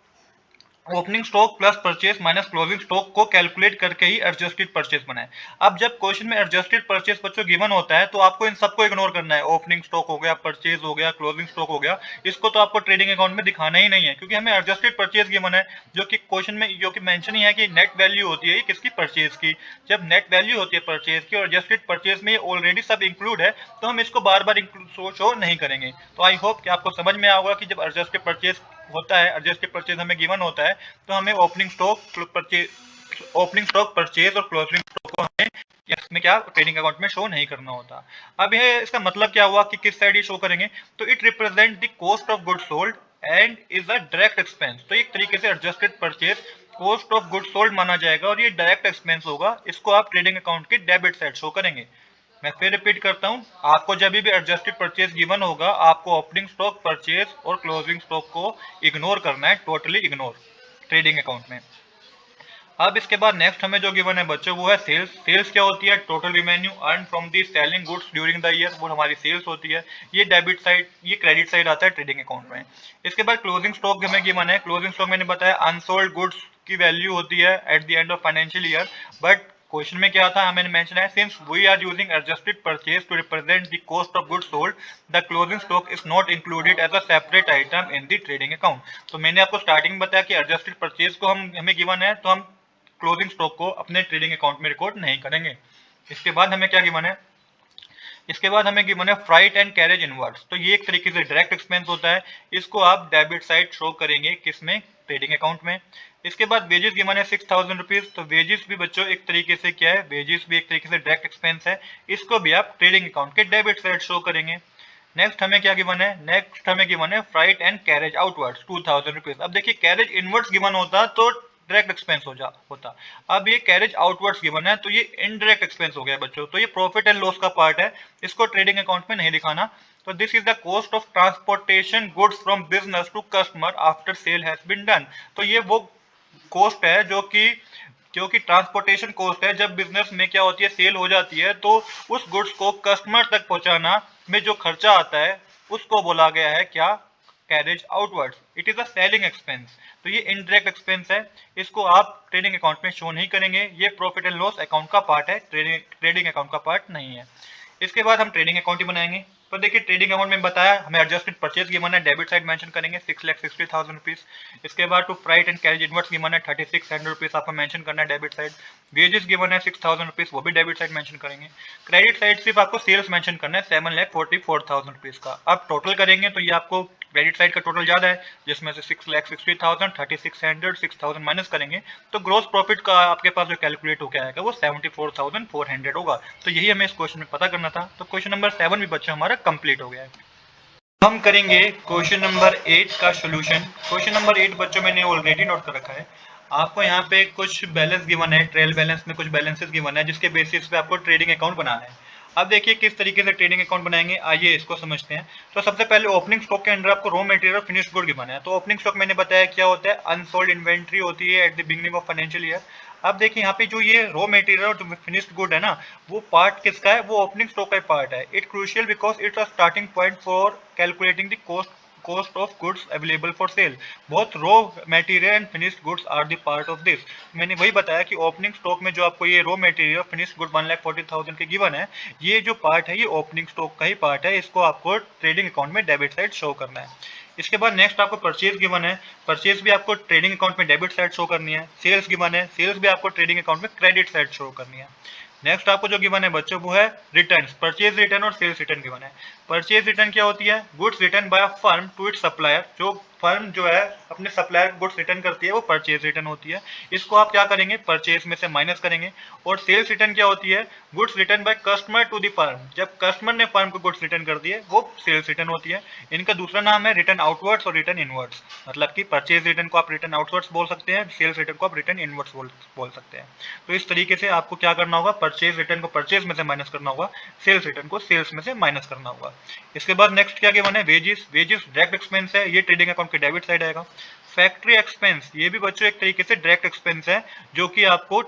opening stock plus purchase minus closing stock को कैलकुलेट करके ही एडजस्टेड परचेज बनाए। अब जब क्वेश्चन में एडजस्टेड परचेज बच्चों गिवन होता है तो आपको इन सबको इग्नोर करना है। ओपनिंग स्टॉक हो गया, परचेज हो गया, क्लोजिंग स्टॉक हो गया, इसको तो आपको ट्रेडिंग अकाउंट में दिखाना ही नहीं है, क्योंकि हमें एडजस्टेड परचेज गिवन है, जो कि क्वेश्चन में जो कि मेंशन ही है कि नेट वैल्यू होती है किसकी, परचेज की। जब नेट वैल्यू होती है परचेज की और एडजस्टेड परचेज में ऑलरेडी सब इंक्लूड है, तो हम इसको बार बार शो नहीं करेंगे। तो आई होप कि आपको समझ में आएगा कि जब एडजस्टेड परचेज होता है, एडजस्टेड परचेज हमें गिवन होता है, तो हमें ओपनिंग स्टॉक परचेज और क्लोजिंग स्टॉक को हमें इसमें क्या ट्रेडिंग अकाउंट में शो नहीं करना होता। अब यह इसका मतलब क्या हुआ कि किस साइड ये शो करेंगे, तो it represent the cost of goods sold and is a direct expense. तो एक तरीके से adjusted purchase cost of goods sold माना जाएगा और ये डायरेक्ट एक्सपेंस होगा, इसको आप ट्रेडिंग अकाउंट के डेबिट साइड शो करेंगे। मैं फिर रिपीट करता हूं, आपको जब भी एडजस्टेड परचेज गिवन होगा, आपको ओपनिंग स्टॉक परचेज और क्लोजिंग स्टॉक को इग्नोर करना है, टोटली इग्नोर ट्रेडिंग अकाउंट में। अब इसके बाद नेक्स्ट हमें जो गिवन है बच्चों वो है सेल्स। सेल्स क्या होती है, total revenue earn from the selling goods during the year, वो हमारी सेल्स होती है। ये डेबिट साइड, ये क्रेडिट साइड आता है ट्रेडिंग अकाउंट में। इसके बाद क्लोजिंग स्टॉक हमें गिवन है। क्लोजिंग स्टॉक मैंने बताया अनसोल्ड गुड्स की वैल्यू होती है at the end of financial year, but question में क्या था, मैंने मेंशन है since we are using adjusted purchase to represent the cost of goods sold, the closing stock is not included as a separate item in the trading account. तो मैंने आपको स्टार्टिंग में बताया कि एडजस्टेड परचेज को हमें गिवन है, तो हम क्लोजिंग स्टॉक को अपने ट्रेडिंग अकाउंट में रिकॉर्ड नहीं करेंगे। इसके बाद हमें क्या गिवन है, इसके बाद हमें गिवन है फ्राइट एंड कैरेज इनवर्ड्स। तो ये एक तरीके से डायरेक्ट एक्सपेंस होता है, इसको आप डेबिट साइड शो करेंगे किसमें, ट्रेडिंग अकाउंट में। इसके बाद वेजेस गिवन है 6000 रुपीज। तो वेजेस भी बच्चों एक तरीके से क्या है, वेजेस भी एक तरीके से डायरेक्ट एक्सपेंस है, इसको भी आप ट्रेडिंग अकाउंट के डेबिट साइड शो करेंगे। नेक्स्ट हमें क्या गिवन है, नेक्स्ट हमें गिवन है freight and carriage outwards 2000 rupees. अब देखिए कैरेज इनवर्ड्स गिवन होता तो डायरेक्ट एक्सपेंस होता, अब ये कैरेज आउटवर्ड्स गिवन है तो ये इनडायरेक्ट एक्सपेंस हो गया बच्चों। तो ये प्रॉफिट एंड लॉस का पार्ट है, इसको ट्रेडिंग अकाउंट में नहीं दिखाना। तो this is the cost of transportation goods from business to customer after sale has been done. तो ये वो कॉस्ट है जो कि ट्रांसपोर्टेशन कॉस्ट है, जब बिजनेस में क्या होती है, सेल हो जाती है, तो उस गुड्स को कस्टमर तक पहुंचाना में जो खर्चा आता है उसको बोला गया है क्या, carriage outwards. It is a selling expense. तो ये इनडायरेक्ट एक्सपेंस है, इसको आप ट्रेडिंग अकाउंट में शो नहीं करेंगे, ये प्रॉफिट एंड लॉस अकाउंट का पार्ट है, ट्रेडिंग अकाउंट का पार्ट नहीं है। इसके बाद हम ट्रेडिंग अकाउंट ही बनाएंगे। तो देखिए ट्रेडिंग अकाउंट में बताया हमें एडजस्टेड परचेज गिवन है, डेबिट साइड मेंशन करेंगे 6,60,000 रुपीज। इसके बाद to freight and carriage inwards given है 3600 रुपीज, आपको मेंशन करना है डेबिट साइड। वेजेस गिवन है 6000 रुपीज, वो भी डेबिट साइड मेंशन करेंगे। क्रेडिट साइड सिर्फ आपको सेल्स मेंशन करना है 7,44,000 रुपीज का। अब टोटल करेंगे तो ये आपको क्रेडिट साइड का टोटल ज्यादा है, जिसमें से 6,60,000 3600 6000 माइनस करेंगे तो ग्रोस प्रॉफिट का आपके पास जो कैलकुलेट होकर आएगा वो 74,400 होगा। तो यही हमें इस क्वेश्चन में पता करना था। तो क्वेश्चन नंबर 7 भी बच्चों हमारा कंप्लीट हो गया है। हम करेंगे क्वेश्चन नंबर 8 का सोल्यूशन। क्वेश्चन नंबर 8 बच्चों मैंने ऑलरेडी नोट कर रखा है। आपको यहाँ पे कुछ बैलेंस गिवन है, ट्रेल बैलेंस में कुछ बैलेंसेस गिवन है, जिसके बेसिस पे आपको ट्रेडिंग अकाउंट बनाना है। अब देखिए किस तरीके से ट्रेडिंग अकाउंट बनाएंगे, आइए इसको समझते हैं। तो सबसे पहले ओपनिंग स्टॉक के अंदर आपको रॉ मटेरियल और फिनिश्ड गुड गिवन है। तो ओपनिंग स्टॉक मैंने बताया क्या होता है, अनसोल्ड इन्वेंट्री होती है at the beginning of financial year. अब देखिए यहाँ पे जो ये रॉ मटेरियल और जो फिनिश्ड गुड है ना, वो पार्ट किसका है, वो ओपनिंग स्टॉक का पार्ट है। It crucial because it's a starting point for calculating the cost of goods available for sale. Both raw material and finished goods are the part of this. मैंने वही बताया कि ओपनिंग स्टॉक में जो आपको ये रॉ मटेरियल फिनिश्ड गुड 1,40,000 के गिवन है, ये जो पार्ट है ये ओपनिंग स्टॉक का ही पार्ट है, इसको आपको ट्रेडिंग अकाउंट में डेबिट साइड शो करना है। इसके बाद नेक्स्ट आपको परचेज गिवन है, परचेज भी आपको ट्रेडिंग अकाउंट में डेबिट साइड शो करनी है। सेल्स गिवन है, सेल्स भी आपको ट्रेडिंग अकाउंट में क्रेडिट साइड शो करनी है। नेक्स्ट आपको जो गिवन है बच्चों वो है रिटर्न, परचेज रिटर्न और सेल्स रिटर्न गिवन है। परचेज रिटर्न क्या होती है, goods return by a firm to its supplier. जो फर्म जो है अपने सप्लायर को गुड्स रिटर्न करती है वो परचेज रिटर्न होती है, इसको आप क्या करेंगे, परचेज में से माइनस करेंगे। और सेल्स रिटर्न क्या होती है, goods return by customer to the firm. जब कस्टमर ने फर्म को गुड्स रिटर्न कर दिए वो सेल्स रिटर्न होती है। इनका दूसरा नाम है रिटर्न आउटवर्ड्स और रिटर्न इनवर्ड्स। मतलब कि परचेज रिटर्न को आप रिटर्न आउटवर्ड्स बोल सकते हैं, सेल्स रिटर्न को आप रिटर्न इनवर्ड्स बोल सकते हैं। तो इस तरीके से आपको क्या करना होगा, परचेज रिटर्न को परचेज में से माइनस करना होगा, सेल्स रिटर्न को सेल्स में से माइनस करना होगा। इसके बाद नेक्स्ट क्या गिवन है, वेजेस। वेजेस डायरेक्ट एक्सपेंस है, ये ट्रेडिंग अकाउंट के डेबिट साइड आएगा। फैक्ट्री एक्सपेंस, ये भी बच्चों एक तरीके से डायरेक्ट एक्सपेंस है, जो कि आपको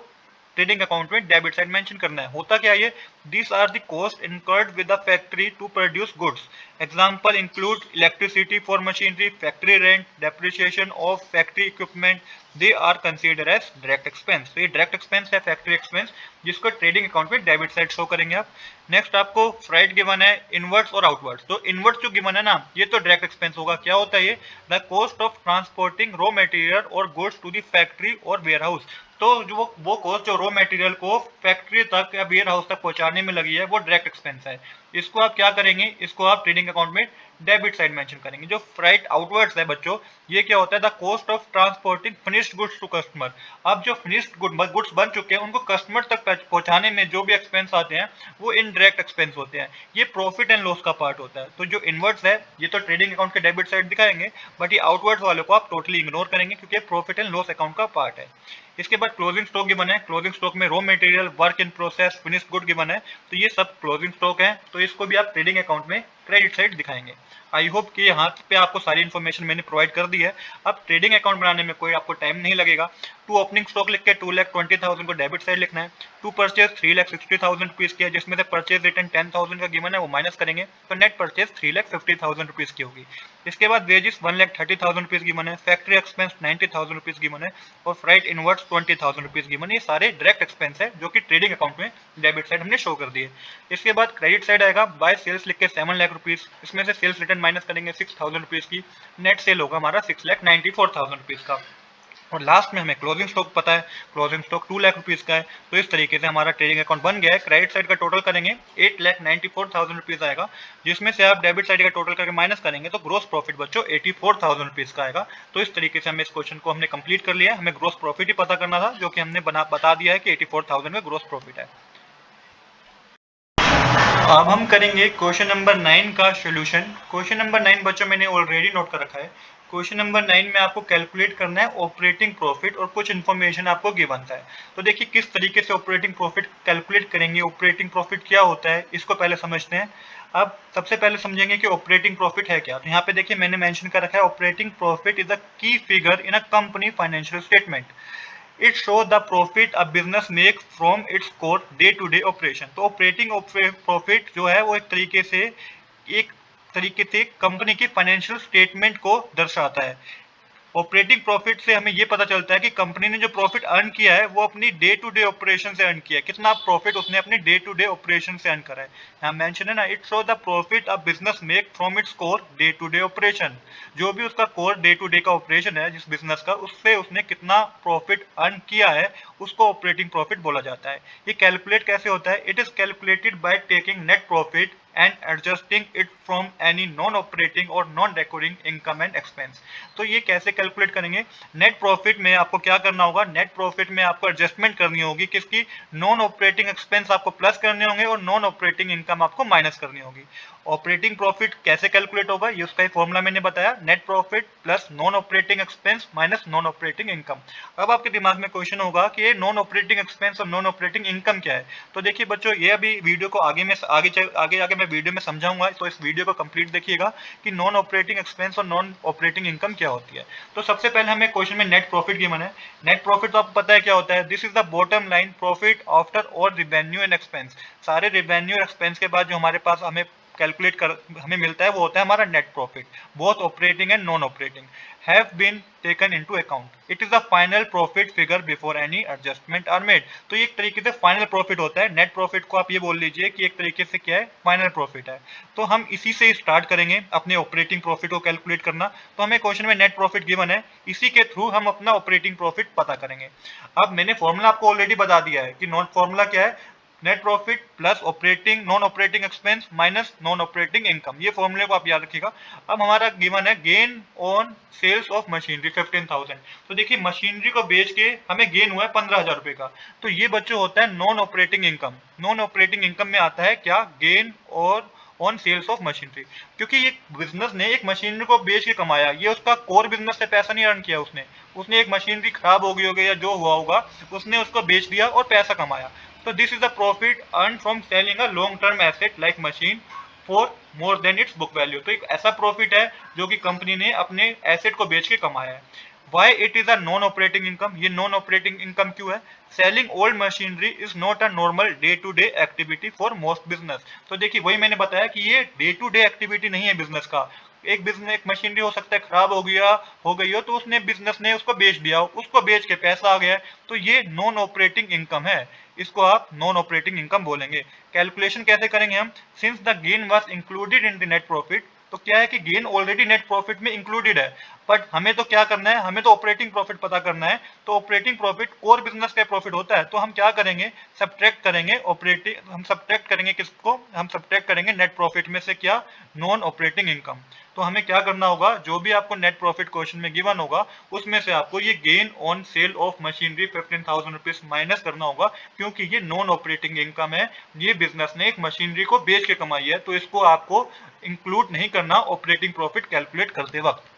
ट्रेडिंग अकाउंट में डेबिट साइड मेंशन करना है। होता क्या है ये, this are the cost incurred with the factory to produce goods. Example include electricity for machinery, factory rent, depreciation of factory equipment, they are consider as direct expense. तो ये डायरेक्ट एक्सपेंस है, फैक्ट्री एक्सपेंस, जिसको ट्रेडिंग अकाउंट में डेबिट साइड शो करेंगे आप। नेक्स्ट आपको फ्राइट गिवन है, इनवर्ड्स और आउटवर्ड्स। तो इनवर्ड्स जो गिवन है ना, ये तो डायरेक्ट एक्सपेंस होगा। क्या होता है ये, the cost of transporting raw material और गुड्स टू द फैक्ट्री और वेयर हाउस। तो जो वो कॉस्ट जो रॉ मटेरियल को फैक्ट्री तक या वेयर हाउस तक पहुंचाने में लगी है, वो डायरेक्ट एक्सपेंस है। इसको आप क्या करेंगे, इसको आप ट्रेडिंग अकाउंट में डेबिट साइड मेंशन करेंगे। जो फ्राइट आउटवर्ड्स है बच्चों, ये क्या होता है, the cost of transporting finished goods to customer. अब जो फिनिश्ड गुड्स बन चुके हैं, उनको कस्टमर तक पहुंचाने में जो भी एक्सपेंस आते हैं, वो इनडायरेक्ट एक्सपेंस होते हैं। ये प्रॉफिट एंड लॉस का पार्ट होता है। तो जो इनवर्ड्स है, ये तो ट्रेडिंग अकाउंट के डेबिट साइड दिखाएंगे, बट ये आउटवर्ड्स वालों को आप टोटली इग्नोर करेंगे, क्योंकि प्रॉफिट एंड लॉस अकाउंट का पार्ट है। इसके बाद क्लोजिंग स्टॉक गिवन है। क्लोजिंग स्टॉक में raw material, work in process, finished good given है। तो ये सब क्लोजिंग स्टॉक है, तो इसको भी आप ट्रेडिंग अकाउंट में क्रेडिट साइड दिखाएंगे। आई होप कि यहाँ पे आपको सारी इन्फॉर्मेशन मैंने प्रोवाइड कर दी है। अब ट्रेडिंग अकाउंट बनाने में कोई आपको टाइम नहीं लगेगा। टू ओपनिंग स्टॉक लिख के 2,20,000 को डेबिट साइड लिखना है। टू परचेज 3,60,000 रुपीज की है, जिसमें से परचेज रिटर्न 10,000 का गिवन है, वो माइनस करेंगे, तो नेट परचेज 3,50,000 रुपीज की होगी। इसके बाद वेजेस 1,30,000 रुपीज गिवन है, फैक्ट्री एक्सपेंस 90,000 रुपीज गिवन है, और फ्राइट इनवर्ड्स 20,000 रुपीज गिवन है। ये सारे डायरेक्ट एक्सपेंस है, जो कि ट्रेडिंग अकाउंट में डेबिट साइड हमने शो कर दिए। इसके बाद क्रेडिट साइड आएगा, बाय सेल्स लिख के 7 लाख रुपीज, इसमें से सेल्स रिटर्न माइनस करेंगे 6,000 रुपीज की, नेट सेल होगा हमारा 6,94,000 रुपीज का। और लास्ट में हमें क्लोजिंग स्टॉक पता है, क्लोजिंग स्टॉक 2 लाख रुपीज का है। तो इस तरीके से हमारा ट्रेडिंग अकाउंट बन गया है। क्रेडिट साइड का टोटल करेंगे 8,94,000 रुपीज आएगा, जिसमें से आप डेबिट साइड का टोटल करके माइनस करेंगे तो ग्रोस प्रॉफिट बच्चों 84,000 रुपीज का आएगा। तो इस तरीके से हमें इस क्वेश्चन को हमने कंप्लीट कर लिया। हमें ग्रोस प्रॉफिट ही पता करना था, जो कि हमने बता दिया है कि 84,000 का ग्रोस प्रॉफिट है। अब हम करेंगे क्वेश्चन नंबर 9 का सॉल्यूशन। क्वेश्चन नंबर 9 बच्चों मैंने ऑलरेडी नोट कर रखा है। क्वेश्चन नंबर 9 में आपको कैलकुलेट करना है ऑपरेटिंग प्रॉफिट, और कुछ इन्फॉर्मेशन आपको गिवन है। तो देखिए किस तरीके से ऑपरेटिंग प्रॉफिट कैलकुलेट करेंगे, ऑपरेटिंग प्रॉफिट क्या होता है, इसको पहले समझते हैं। अब सबसे पहले समझेंगे कि ऑपरेटिंग प्रॉफिट है क्या। तो यहाँ पे देखिए मैंने मेंशन कर रखा है, operating profit is the key figure in a company financial statement. It show the profit a business make from its core day to day operation. तो ऑपरेटिंग प्रॉफिट जो है वो एक तरीके से कंपनी की फाइनेंशियल स्टेटमेंट को दर्शाता है। ऑपरेटिंग प्रॉफिट से हमें ये पता चलता है कि कंपनी ने जो प्रॉफिट अर्न किया है, वो अपनी डे टू डे ऑपरेशन से अर्न किया है। कितना प्रॉफिट उसने अपने डे टू डे ऑपरेशन से अर्न करा है। यहाँ मेंशन है ना, it show the profit a business make from its core day to day operation. जो भी उसका कोर डे टू डे का ऑपरेशन है जिस बिजनेस का, उससे उसने कितना प्रॉफिट अर्न किया है, उसको ऑपरेटिंग प्रॉफिट बोला जाता है। ये कैलकुलेट कैसे होता है, it is calculated by taking net profit and adjusting it from any non-operating और non-recurring income and expense। तो ये कैसे कैलकुलेट करेंगे, नेट प्रॉफिट में आपको क्या करना होगा, नेट प्रॉफिट में आपको एडजस्टमेंट करनी होगी, किसकी, नॉन ऑपरेटिंग एक्सपेंस आपको प्लस करने होंगे और नॉन ऑपरेटिंग इनकम आपको माइनस करनी होगी। ऑपरेटिंग प्रॉफिट कैसे कैलकुलेट होगा, ये उसका ही फॉर्मूला मैंने बताया, net profit plus non operating expense minus non operating income. अब आपके दिमाग में क्वेश्चन होगा कि ये नॉन ऑपरेटिंग एक्सपेंस और नॉन ऑपरेटिंग इनकम क्या है। तो देखिए बच्चों, ये अभी वीडियो को आगे मैं वीडियो में समझाऊंगा, तो इस वीडियो को कंप्लीट देखिएगा कि नॉन ऑपरेटिंग एक्सपेंस और नॉन ऑपरेटिंग इनकम क्या होती है। तो सबसे पहले हमें क्वेश्चन में नेट प्रॉफिट गिवन है। नेट प्रॉफिट तो आपको पता है क्या होता है, this is the bottom line profit after all revenue and expense. सारे रिवेन्यू और एक्सपेंस के बाद जो हमारे पास हमें मिलता है, वो होता है हमारा net profit. Both operating and non operating have been taken into account. It is the final profit figure before any adjustment are made. तो ये एक तरीके से फाइनल प्रॉफिट होता है। नेट प्रॉफिट को आप ये बोल लीजिए कि एक तरीके से क्या है, फाइनल प्रॉफिट है। तो हम इसी से स्टार्ट करेंगे अपने ऑपरेटिंग प्रॉफिट को कैलकुलेट करना। तो हमें क्वेश्चन में नेट प्रॉफिट गिवन है, इसी के थ्रू हम अपना ऑपरेटिंग प्रॉफिट पता करेंगे। अब मैंने फॉर्मूला आपको ऑलरेडी बता दिया है कि फॉर्मूला क्या है, net profit plus operating non operating expense minus non operating income. ये फॉर्मूले को आप याद रखिएगा। अब हमारा गिवन है gain on sales of machinery 15,000। तो देखिए मशीनरी को बेच के हमें गेन हुआ है 15,000 रुपए का। तो ये बच्चों होता है non operating income. Non operating income में आता है क्या, गेन और ऑन सेल्स ऑफ मशीनरी। क्योंकि ये बिजनेस ने एक मशीनरी को बेच के कमाया, ये उसका कोर बिजनेस से पैसा नहीं अर्न किया। उसने एक मशीनरी खराब हो गई होगी या जो हुआ होगा, उसने उसको बेच दिया और पैसा कमाया। So this is the profit earned from selling a long-term asset like machine for more than its book value। तो एक ऐसा प्रॉफिट है जो कि कंपनी ने अपने एसेट को बेच के कमाया है। Why it is a non operating income, ये नॉन ऑपरेटिंग इनकम क्यों है? Selling old machinery is not a normal day to day activity for most business. तो देखिए वही मैंने बताया कि ये डे टू डे एक्टिविटी नहीं है बिजनेस का। एक बिजनेस, एक मशीनरी हो सकता है खराब हो गई हो, तो उसने बिजनेस ने उसको बेच दिया हो, उसको बेच के पैसा आ गया है, तो ये नॉन ऑपरेटिंग इनकम है, इसको आप नॉन ऑपरेटिंग इनकम बोलेंगे। कैलकुलेशन कैसे करेंगे हम? Since the gain was included in the net profit, तो क्या है कि गेन ऑलरेडी नेट प्रॉफिट में इंक्लूडेड है, बट हमें तो क्या करना है, हमें तो ऑपरेटिंग प्रॉफिट पता करना है। तो ऑपरेटिंग प्रॉफिट कोर बिजनेस का प्रॉफिट होता है, तो हम क्या करेंगे, सब्ट्रैक्ट करेंगे ऑपरेटिंग, हम सब्ट्रैक्ट करेंगे किसको, हम सब्ट्रैक्ट करेंगे नेट प्रॉफिट में से क्या, नॉन ऑपरेटिंग इनकम। तो हमें क्या करना होगा, जो भी आपको नेट प्रॉफिट क्वेश्चन में गिवन होगा उसमें से आपको ये gain on sale of machinery 15,000 rupees minus करना होगा, क्योंकि ये नॉन ऑपरेटिंग इनकम है, ये बिजनेस ने एक मशीनरी को बेच के कमाई है, तो इसको आपको इंक्लूड नहीं करना ऑपरेटिंग प्रॉफिट कैलकुलेट करते वक्त।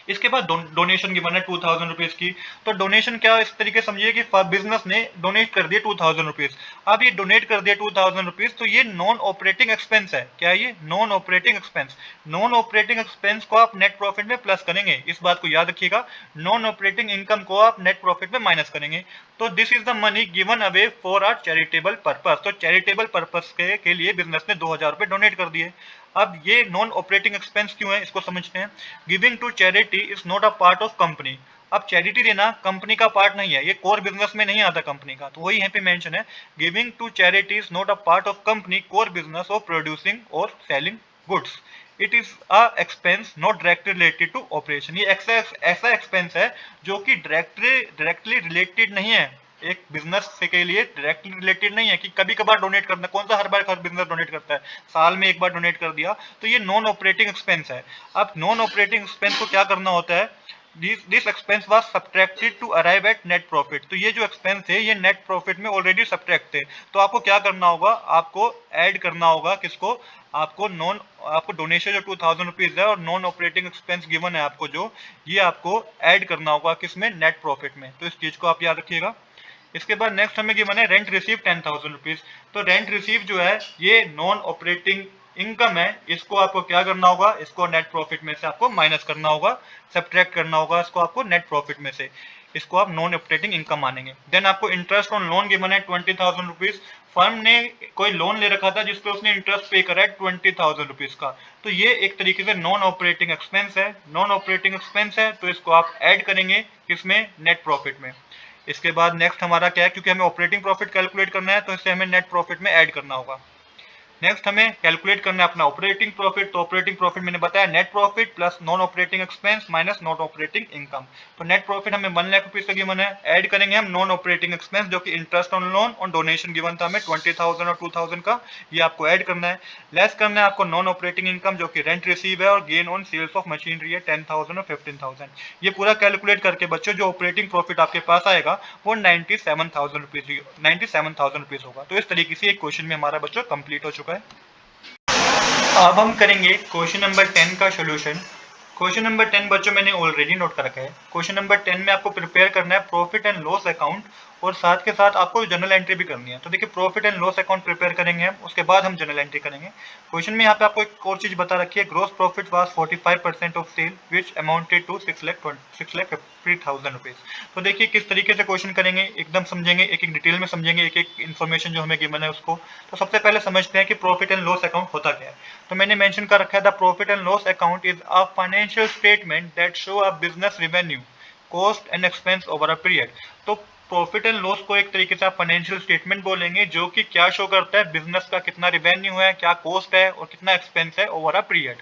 इसके बाद डोनेशन गिवन है 2,000 रुपीज की। तो डोनेशन क्या, इस तरीके समझिए कि बिजनेस ने डोनेट कर दिया 2,000 रुपीज। अब ये डोनेट कर दिया 2,000 रुपीज, तो ये नॉन ऑपरेटिंग एक्सपेंस है। क्या ये non operating expense? Non operating expense को आप नेट प्रॉफिट में प्लस करेंगे, इस बात को याद रखिएगा। नॉन ऑपरेटिंग इनकम को आप नेट प्रॉफिट में माइनस करेंगे। तो this is the money given away for or charitable purpose. तो चैरिटेबल पर्पस के लिए बिजनेस ने 2,000 रुपए डोनेट कर दिए। अब ये नॉन ऑपरेटिंग एक्सपेंस क्यों है, इसको समझते हैं। Giving to charity is not a part of company. अब चैरिटी देना कंपनी का पार्ट नहीं है, ये कोर बिजनेस में नहीं आता कंपनी का, तो वही यहाँ पे मेंशन है। Giving to charity is not a part of company core business of producing और selling goods. It is a expense not directly related to operation. ये ऐसा एक्सपेंस है जो कि डायरेक्टली रिलेटेड नहीं है, एक बिजनेस के लिए डायरेक्टली रिलेटेड नहीं है कि कभी कभार डोनेट करना। कौन सा हर बार हर बिजनेस डोनेट करता है? साल में एक बार डोनेट कर दिया, तो ये नॉन ऑपरेटिंग एक्सपेंस है। अब नॉन ऑपरेटिंग एक्सपेंस को क्या करना होता है, this expense was subtracted to arrive at net profit. तो ये जो एक्सपेंस थे ये नेट प्रॉफिट में ऑलरेडी सब्ट्रैक्ट थे, तो आपको क्या करना होगा, आपको ऐड करना होगा किसको, आपको डोनेशन जो 2,000 रुपीज है और नॉन ऑपरेटिंग एक्सपेंस गिवन है आपको जो, ये आपको ऐड करना होगा किसमें, नेट प्रॉफिट में। तो इस चीज को आप याद रखिएगा। इसके बाद नेक्स्ट हमें गिवन है रेंट रिसीव 10,000 रुपीज। तो रेंट रिसीव जो है ये नॉन ऑपरेटिंग इनकम है, इसको आपको क्या करना होगा, इसको नेट प्रॉफिट में से आपको माइनस करना होगा, सब्ट्रैक्ट करना होगा इसको आपको नेट प्रॉफिट में से, इसको आप नॉन ऑपरेटिंग इनकम मानेंगे। देन आपको इंटरेस्ट ऑन लोन गिवन है 20,000 रुपीज। फर्म ने कोई लोन ले रखा था जिसपे उसने इंटरेस्ट पे करा है 20,000 रुपीज का, तो ये एक तरीके से नॉन ऑपरेटिंग एक्सपेंस है। नॉन ऑपरेटिंग एक्सपेंस है तो इसको आप ऐड करेंगे किसमें, नेट प्रॉफिट में। इसके बाद नेक्स्ट हमारा क्या है, क्योंकि हमें ऑपरेटिंग प्रॉफिट कैलकुलेट करना है तो इसे हमें नेट प्रॉफिट में ऐड करना होगा। नेक्स्ट हमें कैलकुलेट करना है अपना ऑपरेटिंग प्रॉफिट। तो ऑपरेटिंग प्रॉफिट मैंने बताया net profit plus non operating expense minus non operating income. तो नेट प्रॉफिट हमें 1 लाख रुपीज का गिवन है, ऐड करेंगे हम नॉन ऑपरेटिंग एक्सपेंस जो कि इंटरेस्ट ऑन लोन और डोनेशन गिवन था हमें 20,000 और 2,000 का, ये आपको ऐड करना है। लेस करना है आपको नॉन ऑपरेटिंग इनकम जो कि रेंट रिसीव है और gain on sales of machinery है 10,000 और 15,000। ये पूरा कैलकुलेट करके बच्चों जो ऑपरेटिंग प्रॉफिट आपके पास आएगा वो 97,000 रुपीज होगा। तो इस तरीके से एक क्वेश्चन में हमारा बच्चों कंप्लीट हो चुका है। अब हम करेंगे क्वेश्चन नंबर 10 का सोल्यूशन। क्वेश्चन नंबर 10 बच्चों मैंने ऑलरेडी नोट कर रखा है। क्वेश्चन नंबर 10 में आपको प्रिपेयर करना है प्रॉफिट एंड लॉस अकाउंट और साथ के साथ आपको जनरल एंट्री भी करनी है। तो देखिए profit and loss account prepare करेंगे हम, उसके बाद हम जनरल एंट्री करेंगे। क्वेश्चन में यहाँ पे आपको एक और चीज बता रखी है, gross profit was 45% of sale which amounted to 6,50,000 rupees. तो देखिए किस तरीके से क्वेश्चन करेंगे, एकदम समझेंगे, एक एक डिटेल में समझेंगे एक एक इन्फॉर्मेशन जो हमें गिवन है उसको। तो सबसे पहले समझते हैं कि प्रॉफिट एंड लॉस अकाउंट होता क्या है। तो मैंने मेंशन कर रखा है the profit and loss account is a financial statement that show a business revenue cost and expense over a period. तो प्रॉफिट एंड लॉस को एक तरीके से आप फाइनेंशियल स्टेटमेंट बोलेंगे जो कि क्या शो करता है, बिजनेस का कितना रेवेन्यू है, क्या कॉस्ट है और कितना एक्सपेंस है over a period.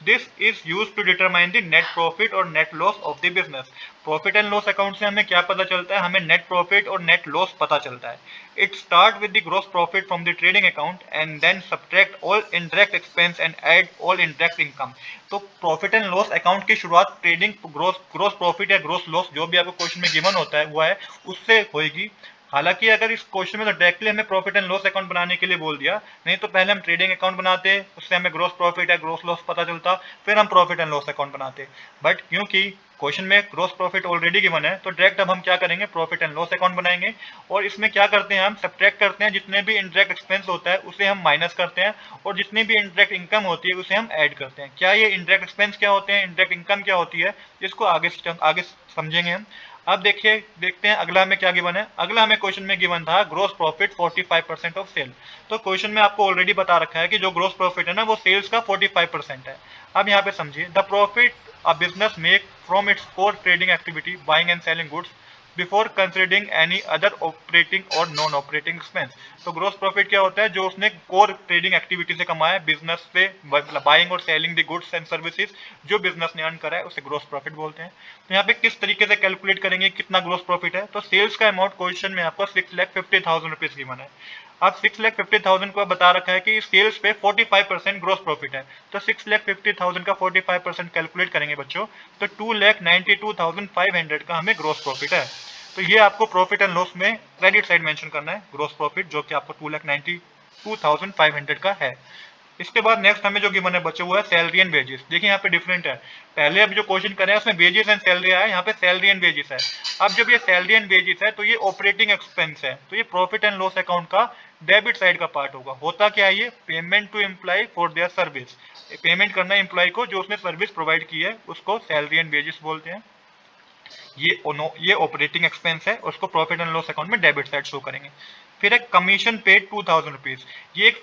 This is used to determine the net profit और net loss of the business. Profit and loss account से हमें क्या पता चलता है, हमें नेट प्रॉफिट और नेट लॉस पता चलता है। It start with the gross profit from the trading account and then subtract all indirect expense and add all indirect income. तो प्रॉफिट एंड लॉस अकाउंट की शुरुआत ट्रेडिंग ग्रोस प्रॉफिट या ग्रोस लॉस जो भी आपको क्वेश्चन में गिवन होता है हुआ है उससे होगी। हालांकि अगर इस क्वेश्चन में तो डायरेक्टली हमें प्रॉफिट एंड लॉस अकाउंट बनाने के लिए बोल दिया, नहीं तो पहले हम ट्रेडिंग अकाउंट बनाते, उससे हमें ग्रोस प्रॉफिट या ग्रोस लॉस पता चलता, फिर हम प्रॉफिट एंड लॉस अकाउंट बनाते। बट क्योंकि क्वेश्चन में ग्रोस प्रॉफिट ऑलरेडी गिवन है, तो डायरेक्ट अब हम क्या करेंगे, प्रॉफिट एंड लॉस अकाउंट बनाएंगे और इसमें क्या करते हैं, हम सब्ट्रैक्ट करते हैं, जितने भी इनडायरेक्ट एक्सपेंस होता है उसे हम माइनस करते हैं और जितनी भी इनडायरेक्ट इनकम होती है उसे हम ऐड करते हैं। क्या ये इनडायरेक्ट एक्सपेंस क्या होते हैं, इनडायरेक्ट इनकम क्या होती है, इसको आगे समझेंगे हम। अब देखते हैं अगला हमें क्या गिवन है। अगला हमें क्वेश्चन में गिवन था ग्रोस प्रॉफिट 45% ऑफ सेल। तो क्वेश्चन में आपको ऑलरेडी बता रखा है कि जो ग्रोस प्रॉफिट है ना वो सेल्स का 45% है। अब यहाँ पे समझिए, the profit a business make from its core trading activity buying and selling goods before considering any other operating और नॉन ऑपरेटिंग एक्सपेंस। तो ग्रोस प्रॉफिट क्या होता है, जो उसने कोर ट्रेडिंग एक्टिविटी से कमाया, बिजनेस से बाइंग और selling the goods and services, जो बिजनेस ने अर्न करा है उसे ग्रोस प्रॉफिट बोलते हैं। तो यहाँ पे किस तरीके से कैलकुलेट करेंगे कितना ग्रोस प्रॉफिट है, तो सेल्स का अमाउंट क्वेश्चन में आपको 6,50,000 रुपीज गिवन है। अब 6,50,000 को बता रखा है कि सेल्स पे 45% ग्रोस प्रॉफिट है, तो 6,50,000 का 45% कैलकुलेट करेंगे बच्चों, तो 2,92,500 का हमें ग्रोस प्रॉफिट है। तो ये आपको प्रॉफिट एंड लॉस में क्रेडिट साइड मेंशन करना है, ग्रोस प्रॉफिट जो कि आपको 2,92,500 का है। इसके बाद नेक्स्ट हमें जो गिवन है बच्चों वो है सैलरी एंड वेजेस। देखिए यहाँ पे डिफरेंट है, पहले अब जो क्वेश्चन कर रहे हैं उसमें वेजेस एंड सैलरी आया, यहाँ पे सैलरी एंड वेजेस है। अब जब ये सैलरी एंड वेजेस है तो ये ऑपरेटिंग एक्सपेंस है, तो ये प्रॉफिट एंड लॉस अकाउंट का डेबिट साइड का पार्ट होगा। होता क्या है, ये payment to employ for their service, payment करना है एम्प्लॉय को जो उसने सर्विस प्रोवाइड की है, उसको सैलरी एंड वेजेस बोलते हैं। ये ऑपरेटिंग एक्सपेंस है, उसको प्रॉफिट एंड लॉस अकाउंट में डेबिट साइड शो करेंगे। फिर एक कमीशन पेड 2,000 रुपीज, ये एक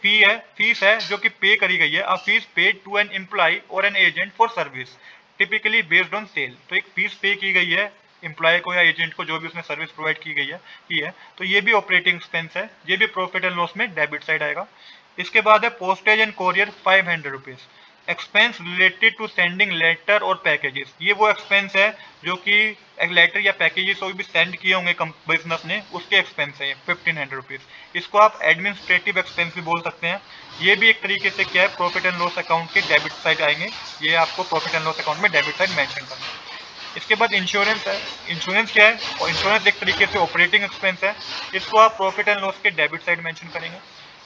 फीस है जो कि पे करी गई है। अब fees paid to an employ or an agent for service typically based on sale. तो एक फीस पे की गई है एम्प्लॉय को या एजेंट को, जो भी उसने सर्विस प्रोवाइड की है, तो ये भी ऑपरेटिंग एक्सपेंस है, ये भी प्रॉफिट एंड लॉस में डेबिट साइड आएगा। इसके बाद है postage and courier 500 rupees, expense related to sending letter और पैकेजेस। ये वो एक्सपेंस है जो कि एक लेटर या पैकेजेस भी सेंड किए होंगे बिजनेस ने, उसके एक्सपेंस है 1,500 रुपीज। इसको आप एडमिनिस्ट्रेटिव एक्सपेंस भी बोल सकते हैं। ये भी एक तरीके से क्या है, प्रॉफिट एंड लॉस अकाउंट के डेबिट साइड आएंगे, ये आपको प्रॉफिट एंड लॉस अकाउंट में डेबिट साइड मेंशन करना है। इसके बाद इंश्योरेंस है, इंश्योरेंस क्या है, और इंश्योरेंस एक तरीके से ऑपरेटिंग एक्सपेंस है, इसको आप प्रॉफिट एंड लॉस के डेबिट साइड मेंशन करेंगे।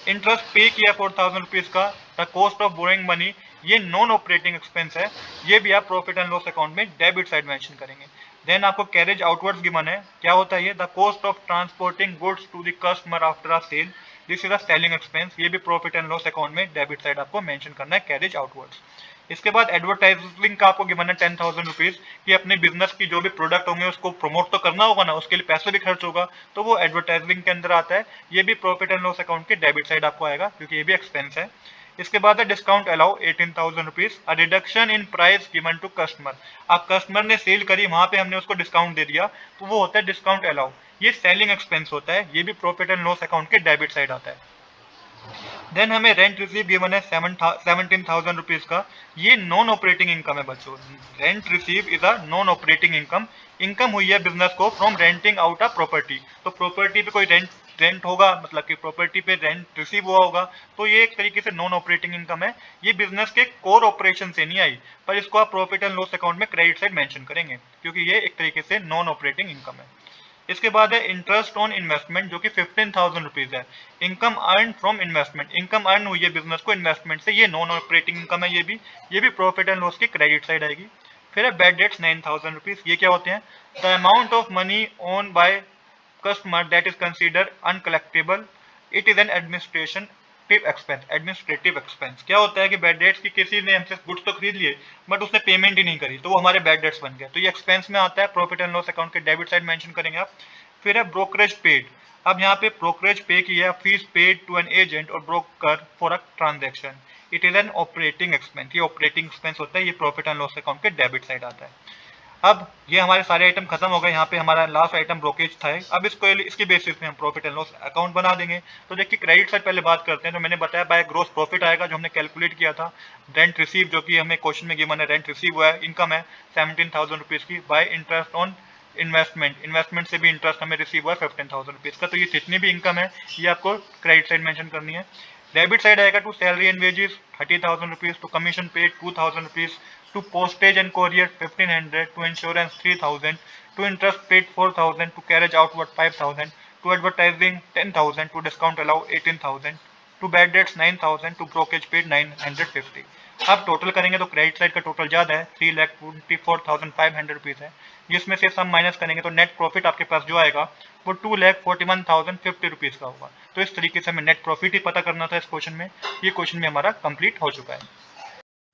इंटरेस्ट पे किया 4,000 रुपीज का, the cost of borrowing money, ये नॉन ऑपरेटिंग एक्सपेंस है, ये भी आप प्रॉफिट एंड लॉस अकाउंट में डेबिट साइड मेंशन करेंगे। देन आपको कैरेज आउटवर्ड्स गिवन है, क्या होता है ये, the cost of transporting goods to the customer after a sale, this is a selling expense, ये भी प्रॉफिट एंड लॉस अकाउंट में डेबिट साइड आपको मेंशन करना है, कैरेज आउटवर्ड्स। इसके बाद एडवर्टाइजिंग का आपको गिवन है 10,000 रुपीज, कि अपने बिजनेस की जो भी प्रोडक्ट होंगे उसको प्रमोट तो करना होगा ना, उसके लिए पैसा भी खर्च होगा, तो वो एडवर्टाइजिंग के अंदर आता है, ये भी प्रॉफिट एंड लॉस अकाउंट के डेबिट साइड आपको आएगा, क्योंकि ये भी एक्सपेंस है। इसके बाद है discount allow 18,000 rupees, a reduction in price given to customer. आप कस्टमर ने सेल करी, वहां पे हमने उसको डिस्काउंट दे दिया, तो वो होता है डिस्काउंट अलाउ, ये सेलिंग एक्सपेंस होता है, ये भी प्रॉफिट एंड लॉस अकाउंट के डेबिट साइड आता है। देन हमें रेंट रिसीव गिवन है 17,000 रुपीज का, ये नॉन ऑपरेटिंग इनकम है बच्चों। Rent receive is a non operating income, income हुई है बिजनेस को from renting out a property. तो प्रॉपर्टी पे कोई रेंट होगा, मतलब कि प्रॉपर्टी पे रेंट रिसीव हुआ होगा, तो ये एक तरीके से नॉन ऑपरेटिंग इनकम है, ये बिजनेस के कोर ऑपरेशन से नहीं आई, पर इसको आप प्रॉफिट एंड लॉस अकाउंट में क्रेडिट साइड मेंशन करेंगे, क्योंकि ये एक तरीके से नॉन ऑपरेटिंग इनकम है। इसके बाद है इंटरेस्ट ऑन इन्वेस्टमेंट, जो कि 15,000 रुपीज है, income earn from investment, income earn हुई है बिजनेस को इन्वेस्टमेंट से, ये नॉन ऑपरेटिंग इनकम है, ये भी प्रॉफिट एंड लॉस की क्रेडिट साइड आएगी। फिर है बैड डेट्स 9,000 रुपीज, ये क्या होते हैं, the amount of money own by customer that is consider uncollectible, it is N administrative expense. क्या होता है कि बैड डेट्स की किसी ने हमसे गुड्स तो खरीद लिए बट उसने पेमेंट ही नहीं करी, तो वो हमारे बैड डेट्स बन गए, तो ये एक्सपेंस में आता है, प्रॉफिट एंड लॉस अकाउंट के डेबिट साइड मेंशन करेंगे आप। फिर है ब्रोकरेज पेड, अब यहाँ पे ब्रोकरेज पे किया, fees paid to an agent or broker for a transaction, it is an operating expense, ये ऑपरेटिंग एक्सपेंस होता है, ये प्रॉफिट एंड लॉस अकाउंट के डेबिट साइड आता है। अब ये हमारे सारे आइटम खत्म हो गए, यहाँ पे हमारा लास्ट आइटम ब्रोकेज था। अब इसकी बेसिस पे हम प्रॉफिट एंड लॉस अकाउंट बना देंगे। तो देखिए क्रेडिट साइड पहले बात करते हैं, तो मैंने बताया बाय ग्रोस प्रॉफिट आएगा, जो हमने कैलकुलेट किया था। रेंट रिसीव, जो कि हमें क्वेश्चन में गिवन है, रेंट रिसीव हुआ है, इनकम है 17,000 रुपीज की, बाय इंटरेस्ट ऑन इन्वेस्टमेंट से भी इंटरेस्ट हमें रिसीव हुआ है 15,000 रुपीज का, तो ये जितनी भी इनकम है ये आपको क्रेडिट साइड मेंशन करनी है। डेबिट साइड आएगा to salary and wages 30,000 rupees, to commission paid 2,000 rupees, to postage and courier 1,500, to insurance 3,000, to interest paid 4,000, to carriage outward 5,000, to advertising 10,000, to discount allow 18,000, to bad debts 9000, to brokerage paid 950। अब टोटल करेंगे तो क्रेडिट साइड का टोटल ज्यादा है, 3,24,500 रुपीज है, जिसमें से सम माइनस करेंगे तो नेट प्रॉफिट आपके पास जो आएगा वो 2,41,050 रुपीज का होगा। तो इस तरीके से हमें नेट प्रॉफिट ही पता करना था इस क्वेश्चन में। ये क्वेश्चन में हमारा कंप्लीट हो चुका है।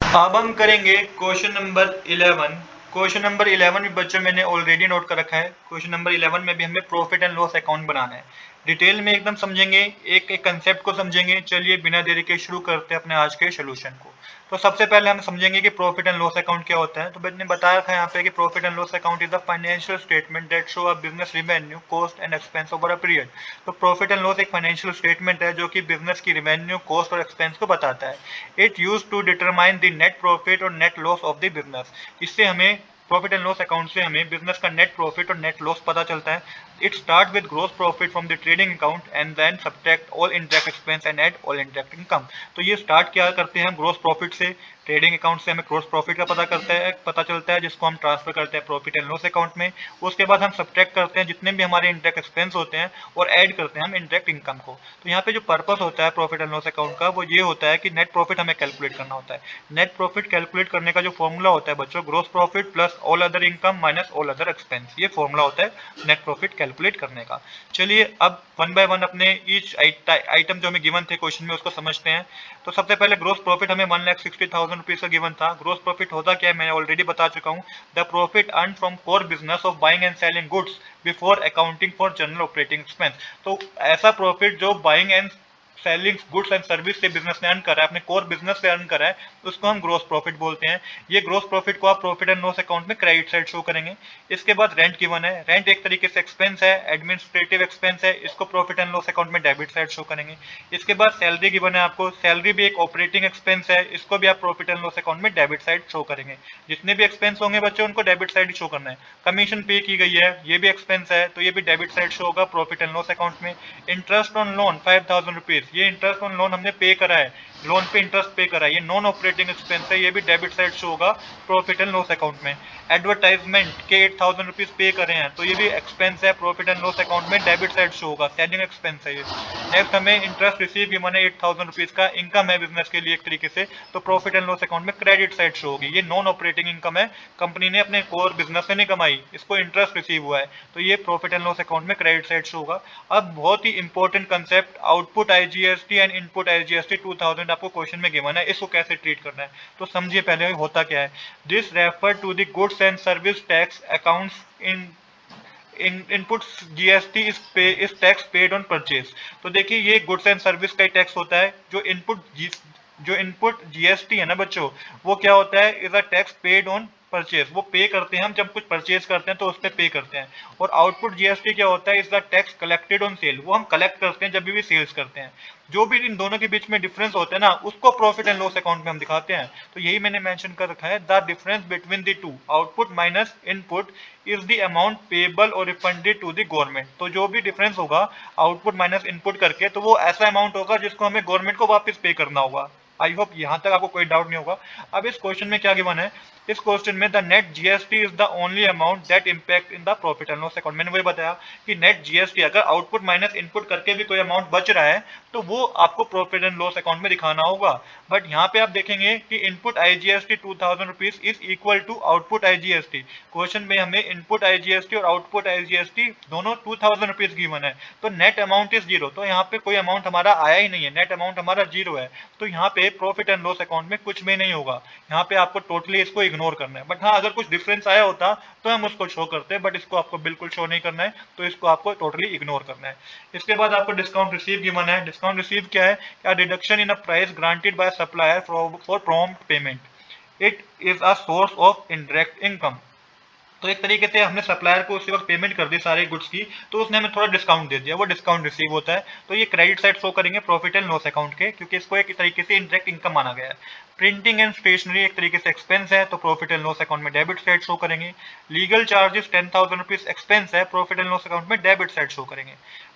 अब हम करेंगे क्वेश्चन नंबर 11। क्वेश्चन नंबर 11 भी बच्चों मैंने ऑलरेडी नोट कर रखा है। क्वेश्चन नंबर 11 में भी हमें प्रॉफिट एंड लॉस अकाउंट बनाना है, डिटेल में एकदम समझेंगे, एक एक कंसेप्ट को समझेंगे। चलिए बिना देरी के शुरू करते हैं अपने आज के सोल्यूशन को। तो सबसे पहले हम समझेंगे कि प्रॉफिट एंड लॉस अकाउंट क्या होता है। तो मैंने बताया था यहाँ पे कि profit and loss account is a financial statement that show a business revenue, cost and expense over a period. तो प्रॉफिट एंड लॉस एक फाइनेंशियल स्टेटमेंट है जो कि बिजनेस की रेवेन्यू, कॉस्ट और एक्सपेंस को बताता है। It use to determine the net profit और net loss of the business. इससे हमें प्रॉफिट एंड लॉस अकाउंट से हमें बिजनेस का नेट प्रॉफिट और नेट लॉस पता चलता है। It start with gross profit from the trading account and then subtract all indirect expense and add all indirect income. तो ये स्टार्ट क्या करते हैं हम ग्रॉस प्रॉफिट से, ट्रेडिंग अकाउंट से हमें ग्रॉस प्रॉफिट का पता चलता है जिसको हम ट्रांसफर करते हैं प्रॉफिट एंड लॉस अकाउंट में। उसके बाद हम सब्ट्रैक्ट करते हैं जितने भी हमारे इनडायरेक्ट एक्सपेंस होते हैं और ऐड करते हैं हम इनडायरेक्ट इनकम को। तो यहाँ पे जो पर्पस होता है प्रॉफिट एंड लॉस अकाउंट का वो ये होता है कि नेट प्रॉफिट हमें कैलकुलेट करना होता है। नेट प्रॉफिट कैलकुलेट करने का जो फॉर्मूला होता है बच्चों, gross profit plus all other income minus all other expense, ये फॉर्मूला होता है नेट प्रॉफिट कैलकुलेट करने का। चलिए अब वन बाय वन अपने ईच आइटम जो हमें गिवन थे क्वेश्चन में उसको समझते हैं। तो सबसे पहले ग्रोस प्रॉफिट हमें 1,60,000 रुपीज का गिवन था। ग्रोस प्रॉफिट होता क्या है मैं ऑलरेडी बता चुका हूँ, the profit earn from core business of buying and selling goods before accounting for general operating expense. तो ऐसा प्रॉफिट जो buying and selling goods and service से बिजनेस ने अर्न करा है, अपने कोर बिजनेस से अर्न करा है, उसको हम ग्रोस प्रॉफिट बोलते हैं। ये ग्रोस प्रॉफिट को आप प्रॉफिट एंड लॉस अकाउंट में क्रेडिट साइड शो करेंगे। इसके बाद रेंट गिवन है, रेंट एक तरीके से एक्सपेंस है, एडमिनिस्ट्रेटिव एक्सपेंस है, इसको प्रॉफिट एंड लॉस अकाउंट में डेबिट साइड शो करेंगे। इसके बाद सैलरी गिवन है आपको, सैलरी भी एक ऑपरेटिंग एक्सपेंस है, इसको भी आप प्रॉफिट एंड लॉस अकाउंट में डेबिट साइड शो करेंगे। जितने भी एक्सपेंस होंगे बच्चों उनको डेबिट साइड शो करना है। कमीशन पे की गई है, ये भी एक्सपेंस है, तो ये भी डेबिट साइड शो होगा प्रॉफिट एंड लॉस अकाउंट में। इंटरेस्ट ऑन लोन 5,000 रुपीज, ये इंटरेस्ट ऑन लोन हमने पे करा है, लोन पे इंटरेस्ट पे करा है, ये नॉन ऑपरेटिंग एक्सपेंस है, ये भी डेबिट साइड शो होगा प्रॉफिट एंड लॉस अकाउंट में। एडवर्टाइजमेंट के 8,000 रुपीज पे करे हैं, तो ये भी एक्सपेंस है, प्रॉफिट एंड लॉस अकाउंट में डेबिट साइड शो होगा, सेलिंग एक्सपेंस है ये। नेक्स्ट हमें इंटरेस्ट रिसीव की मैंने 8,000 रुपीज का इनकम है बिजनेस के लिए एक तरीके से, तो प्रॉफिट एंड लॉस अकाउंट में क्रेडिट साइड शो होगी। ये नॉन ऑपरेटिंग इनकम है, कंपनी ने अपने कोर बिजनेस से नहीं कमाई, इसको इंटरेस्ट रिसीव हुआ है, तो ये प्रॉफिट एंड लॉस अकाउंट में क्रेडिट साइड शो होगा। अब बहुत ही important concept, output IGST and input IGST 2000 आपको क्वेश्चन में गिवन है, इसको कैसे ट्रीट करना है तो समझिए पहले होता क्या है। This refer to the goods and service tax accounts in input GST is tax paid on purchase. तो देखिए ये गुड्स एंड सर्विस का टैक्स होता है। जो इनपुट जीएसटी है ना बच्चों, वो क्या होता है, is a tax paid on purchase, वो पे करते हैं हम जब कुछ परचेज करते हैं तो उस पर पे करते हैं। और आउटपुट जीएसटी क्या होता है, is the tax collected on sale, वो हम कलेक्ट करते हैं जब भी सेल्स करते हैं। जो भी इन दोनों के बीच में डिफरेंस होता है ना, उसको प्रॉफिट एंड लॉस अकाउंट में हम दिखाते हैं। तो यही मैंने मेंशन कर रखा है, the difference between the two output minus input is the amount payable और रिफंडेड टू द गवर्नमेंट। तो जो भी डिफरेंस होगा आउटपुट माइनस इनपुट करके, तो वो ऐसा अमाउंट होगा जिसको हमें गवर्नमेंट को वापस पे करना होगा। आई होप यहां तक आपको कोई डाउट नहीं होगा। अब इस क्वेश्चन में क्या गिवन है, इस क्वेश्चन में the net GST is the only amount that impact in the profit and loss account. मैंने वही बताया कि नेट जीएसटी अगर आउटपुट माइनस इनपुट करके भी कोई अमाउंट बच रहा है तो वो आपको प्रॉफिट एंड लॉस अकाउंट में दिखाना होगा। बट यहाँ पे आप देखेंगे कि input IGST 2000 rupees is equal to output IGST. Question में हमें इनपुट आईजीएसटी और आउटपुट आईजीएसटी दोनों 2000 रुपीज गिवन है, तो नेट अमाउंट इज जीरो। तो यहाँ पे कोई अमाउंट हमारा आया ही नहीं है, नेट अमाउंट हमारा जीरो है। तो यहाँ पे प्रॉफिट एंड लॉस अकाउंट में कुछ भी नहीं होगा, यहाँ पे आपको टोटली इसको इग्नोर करना है। बट हाँ अगर कुछ डिफरेंस आया होता तो हम उसको शो करते हैं, बट इसको आपको बिल्कुल शो नहीं करना है, तो इसको आपको टोटली इग्नोर करना है। इसके बाद आपको डिस्काउंट रिसीव गिवन है। डिस्काउंट रिसीव क्या है, क्या reduction in a price granted by supplier for prompt payment, it is a source of indirect income. तो एक तरीके से हमने सप्लायर को उसी वक्त पेमेंट कर दी सारे गुड्स की, तो उसने हमें थोड़ा डिस्काउंट दे दिया, वो डिस्काउंट रिसीव होता है। तो ये क्रेडिट साइड शो करेंगे प्रॉफिट एंड लॉस अकाउंट के, क्योंकि इसको एक तरीके से इनडायरेक्ट इनकम माना गया है। प्रिंटिंग एंड स्टेशनरी एक तरीके से एक्सपेंस है, तो प्रॉफिट एंड लॉस अकाउंट में डेबिट साइड शो करेंगे। लीगल चार्जेस 10,000 रुपीज एक्सपेंस है, प्रॉफिट एंड लॉस अकाउंट में डेबिट साइड शो करेंगे।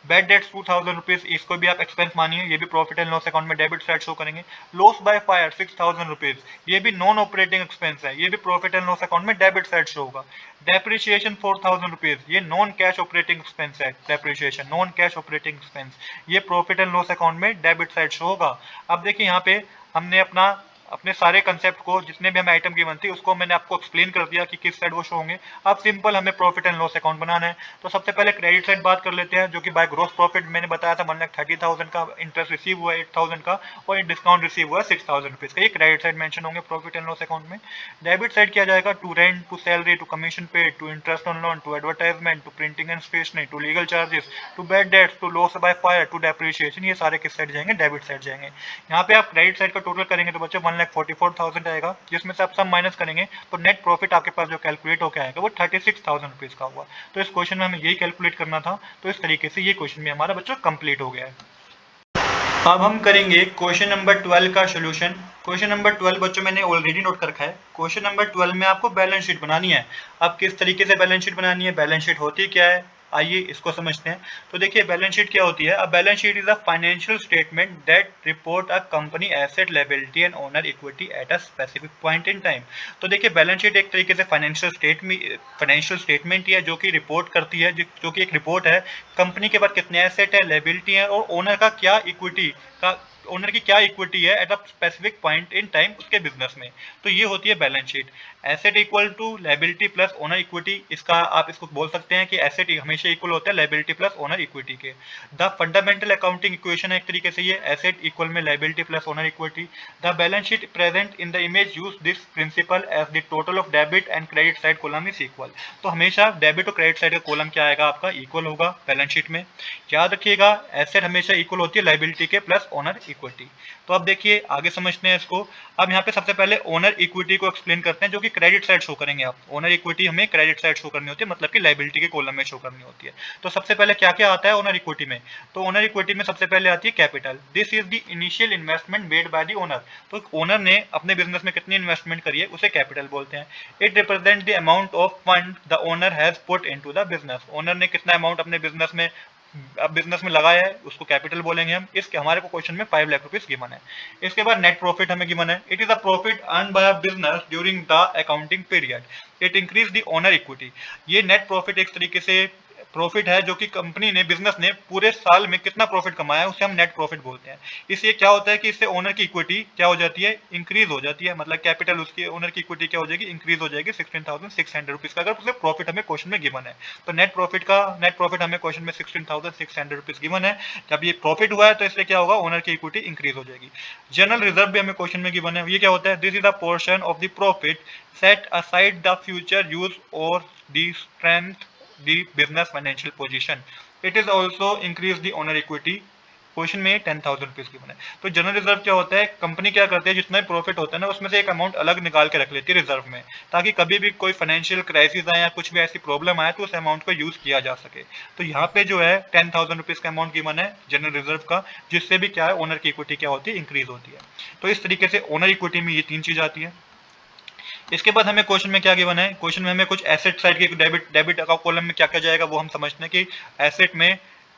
बैड डेट्स 2,000 रुपीज, इसको भी आप एक्सपेंस मानिए, ये भी प्रॉफिट एंड लॉस अकाउंट में डेबिट साइड शो करेंगे। लॉस बाय फायर 6,000 रुपीज, ये भी नॉन ऑपरेटिंग एक्सपेंस है, ये भी प्रॉफिट एंड लॉस अकाउंट में डेबिट साइड शो होगा। डेप्रिसिएशन 4,000 रुपीज, ये नॉन कैश ऑपरेटिंग एक्सपेंस है। Depreciation non cash operating expense, ये प्रॉफिट एंड लॉस अकाउंट में डेबिट साइड शो होगा। अब देखिए यहाँ पे हमने अपने सारे कंसेप्ट को, जितने भी हमें आइटम गिवन थी उसको मैंने आपको एक्सप्लेन कर दिया कि किस साइड वो शो होंगे। अब सिंपल हमें प्रॉफिट एंड लॉस अकाउंट बनाना है। तो सबसे पहले क्रेडिट साइड बात कर लेते हैं, जो कि बाय ग्रॉस प्रॉफिट मैंने बताया था 1,30,000 का इंटरेस्ट रिसीव हुआ है 8,000 का, और डिस्काउंट रिसीव हुआ है 6,000 रुपीज का। ये क्रेडिट साइड मेंशन होंगे प्रॉफिट एंड लॉस अकाउंट में। डेबिट साइड किया जाएगा to rent, to salary, to commission paid, to interest on loan, to advertisement, to printing and stationery, to legal charges, to bad debts, to loss by fire, to depreciation. ये सारे किस साइड जाएंगे? डेबिट साइड जाएंगे। यहाँ पे आप क्रेडिट साइड का टोटल करेंगे तो बच्चों 1,44,000 आएगा, जिसमें से आप सब माइनस करेंगे तो नेट प्रॉफिट आपके पास जो कैलकुलेट होकर आएगा वो 36,000 रुपीज का हुआ। तो इस क्वेश्चन में हमें यही कैलकुलेट करना था। तो इस तरीके से ये क्वेश्चन भी हमारा बच्चों कंप्लीट हो गया है। अब हम करेंगे क्वेश्चन नंबर 12 का सोल्यूशन। क्वेश्चन नंबर 12 बच्चों मैंने ऑलरेडी नोट कर रखा है। क्वेश्चन नंबर 12 में आपको बैलेंस शीट बनानी है। अब किस तरीके से बैलेंस शीट बनानी है, बैलेंस शीट होती क्या है, आइए इसको समझते हैं। तो देखिए बैलेंस शीट क्या होती है। A balance sheet is a financial statement that report a company asset, liability and owner equity eight a specific point in time. तो देखिए बैलेंस शीट एक तरीके से फाइनेंशियल स्टेटमेंट ही है जो कि रिपोर्ट करती है, जो कि एक रिपोर्ट है कंपनी के पास कितने एसेट है, लायबिलिटी है और ओनर का क्या इक्विटी का ओनर की क्या इक्विटी है at a specific point in time उसके बिजनेस में। तो ये होती है balance sheet. Asset equal to liability plus owner equity, इसका आप इसको बोल सकते हैं कि एसेट हमेशा इक्वल होता है लायबिलिटी प्लस ओनर इक्विटी के। द फंडामेंटल अकाउंटिंग इक्वेशन है एक तरीके से ये, एसेट इक्वल में liability plus owner equity. The balance sheet present in the image use this principle as the total of debit and credit side column is equal. तो हमेशा डेबिट और क्रेडिट साइड का कॉलम क्या आएगा आपका, इक्वल होगा बैलेंस शीट में। याद रखिएगा एसेट हमेशा इक्वल होती है लायबिलिटी के प्लस ओनर इक्विटी। तो अब देखिए आगे समझते हैं इसको। अब यहाँ पे सबसे पहले ओनर इक्विटी को एक्सप्लेन करते हैं, जो कि क्रेडिट साइड शो करेंगे आप। ओनर इक्विटी हमें क्रेडिट साइड शो करनी होती है, मतलब कि लायबिलिटी के कॉलम में शो करनी होती है। तो सबसे पहले क्या क्या आता है ओनर इक्विटी में, तो ओनर इक्विटी में सबसे पहले आती है capital. This is the initial investment made by the owner. तो ओनर ने अपने बिजनेस में कितनी इन्वेस्टमेंट करी है उसे कैपिटल बोलते हैं। It represent the amount of fund the owner has put into the business. Owner ने कितना अमाउंट अपने बिजनेस में लगाया है उसको कैपिटल बोलेंगे हम। इसके हमारे को क्वेश्चन में 5 लाख रुपीस गिवन है। इसके बाद नेट प्रॉफिट हमें गिवन है। It is a profit earn by a business during the accounting period. It increase the owner equity. ये नेट प्रॉफिट एक तरीके से प्रॉफिट है जो कि कंपनी ने, बिजनेस ने पूरे साल में कितना प्रॉफिट कमाया है उसे हम नेट प्रॉफिट बोलते हैं। इससे क्या होता है कि इससे ओनर की इक्विटी क्या हो जाती है, इंक्रीज हो जाती है। मतलब कैपिटल उसकी ओनर की इक्विटी क्या हो जाएगी, इंक्रीज हो जाएगी 16,600 रुपीज का, अगर उसे प्रॉफिट हमें क्वेश्चन में गिवन है। तो नेट प्रॉफिट हमें क्वेश्चन में 16,600 रुपीज गिवन है। जब ये प्रॉफिट हुआ है तो इसलिए क्या होगा, ओनर की इक्विटी इंक्रीज हो जाएगी। जनरल रिजर्व भी हमें क्वेश्चन में गिवन है। ये क्या होता है, this is a portion of the profit set aside the future use और the strength the business financial position. It is also increase the owner equity. Question में 10,000 रुपीज की बने। तो जनरल रिजर्व क्या होता है, कंपनी क्या करती है जितना प्रॉफिट होता है ना उसमें से एक अमाउंट अलग निकाल के रख लेती है रिजर्व में, ताकि कभी भी कोई फाइनेंशियल क्राइसिस आए या कुछ भी ऐसी प्रॉब्लम आए तो उस अमाउंट को यूज किया जा सके। तो यहाँ पे जो है 10,000 रुपीज का अमाउंट गिवन है जनरल रिजर्व का, जिससे भी क्या है ओनर की इक्विटी क्या होती है, इंक्रीज होती है। तो इस तरीके से ओनर इक्विटी में ये 3 चीज आती है। इसके बाद हमें क्वेश्चन में क्या गिवन है, क्वेश्चन में हमें कुछ एसेट साइड के डेबिट अकाउंट कॉलम में क्या क्या जाएगा वो हम समझते हैं कि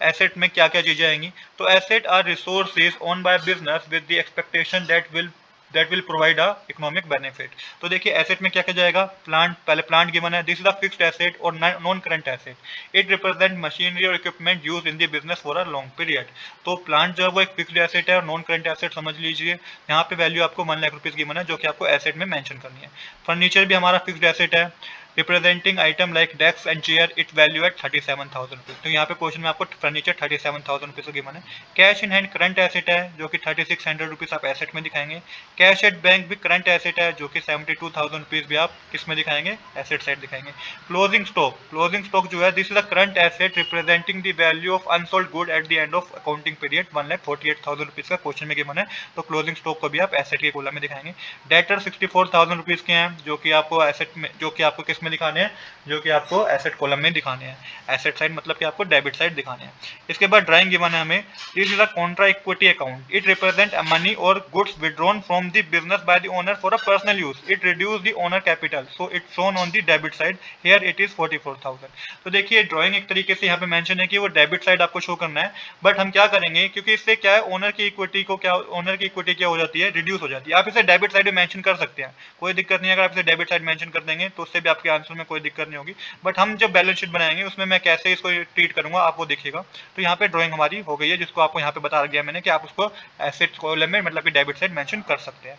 एसेट में क्या क्या चीजें आएंगी। तो asset are resources own by business with the expectation that will provide a economic benefit. तो देखिए एसेट में क्या क्या जाएगा, प्लांट, पहले प्लांट गिवन है। This is a fixed asset और non current asset. It represent machinery और equipment use in the business for a long period. तो प्लांट जो है वो एक फिक्स्ड एसेट है और नॉन करंट एसेट समझ लीजिए। यहाँ पे वैल्यू आपको 1 लाख रुपीज गिवन है, जो कि आपको एसेट में मेंशन करनी है। फर्नीचर भी हमारा फिक्स्ड एसेट है। Representing item like desk and chair, it value at 37,000 rupees. तो यहाँ पे क्वेश्चन में आपको फर्नीचर 37,000 रुपीज का गिवन है। Cash in hand current asset है जो कि 3600 रुपीज आप एसेट में दिखाएंगे। कैश एट बैंक भी करंट एसेट है जो कि 72,000 रुपीज भी आप किस में दिखाएंगे, एसेट साइड दिखाएंगे। क्लोजिंग स्टॉक जो है this is the current asset representing the value of unsold good at the end of accounting period, 1,48,000 rupees का क्वेश्चन में गिवन है। तो क्लोजिंग स्टॉक को भी आप एसेट के कॉलम में दिखाएंगे। डेटर 64,000 रुपीज के हैं जो कि आपको एसेट में, जो कि आपको किस किस में दिखाने हैं, जो कि आपको एसेट कॉलम में दिखाने हैं। एसेट साइड मतलब कि आपको डेबिट साइड दिखाने हैं। इसके बाद ड्राइंग गिवन है हमें, this is a contra equity account, it represent a money or goods withdrawn from the business by the owner for a personal use, it reduce the owner capital, so it's shown on the debit side, here it is 44,000। तो देखिए ड्राइंग एक तरीके से यहाँ पे मेंशन है कि वो डेबिट साइड आपको शो करना है, बट हम क्या करेंगे, क्योंकि इससे क्या है, ओनर की इक्विटी क्या हो जाती है, रिड्यूस हो जाती है। आप इसे डेबिट साइड में मेंशन कर सकते हैं, कोई दिक्कत नहीं है। अगर आप इसे डेबिट साइड मेंशन कर देंगे तो उससे भी आपके आंसर में कोई दिक्कत नहीं होगी, बट हम जब बैलेंस शीट बनाएंगे उसमें मैं कैसे इसको ट्रीट करूंगा आप वो देखिएगा। तो यहाँ पे ड्राइंग हमारी हो गई है, जिसको आपको यहाँ पे बता दिया मैंने कि आप उसको एसेट कॉलम में मतलब कि डेबिट साइड मेंशन कर सकते हैं।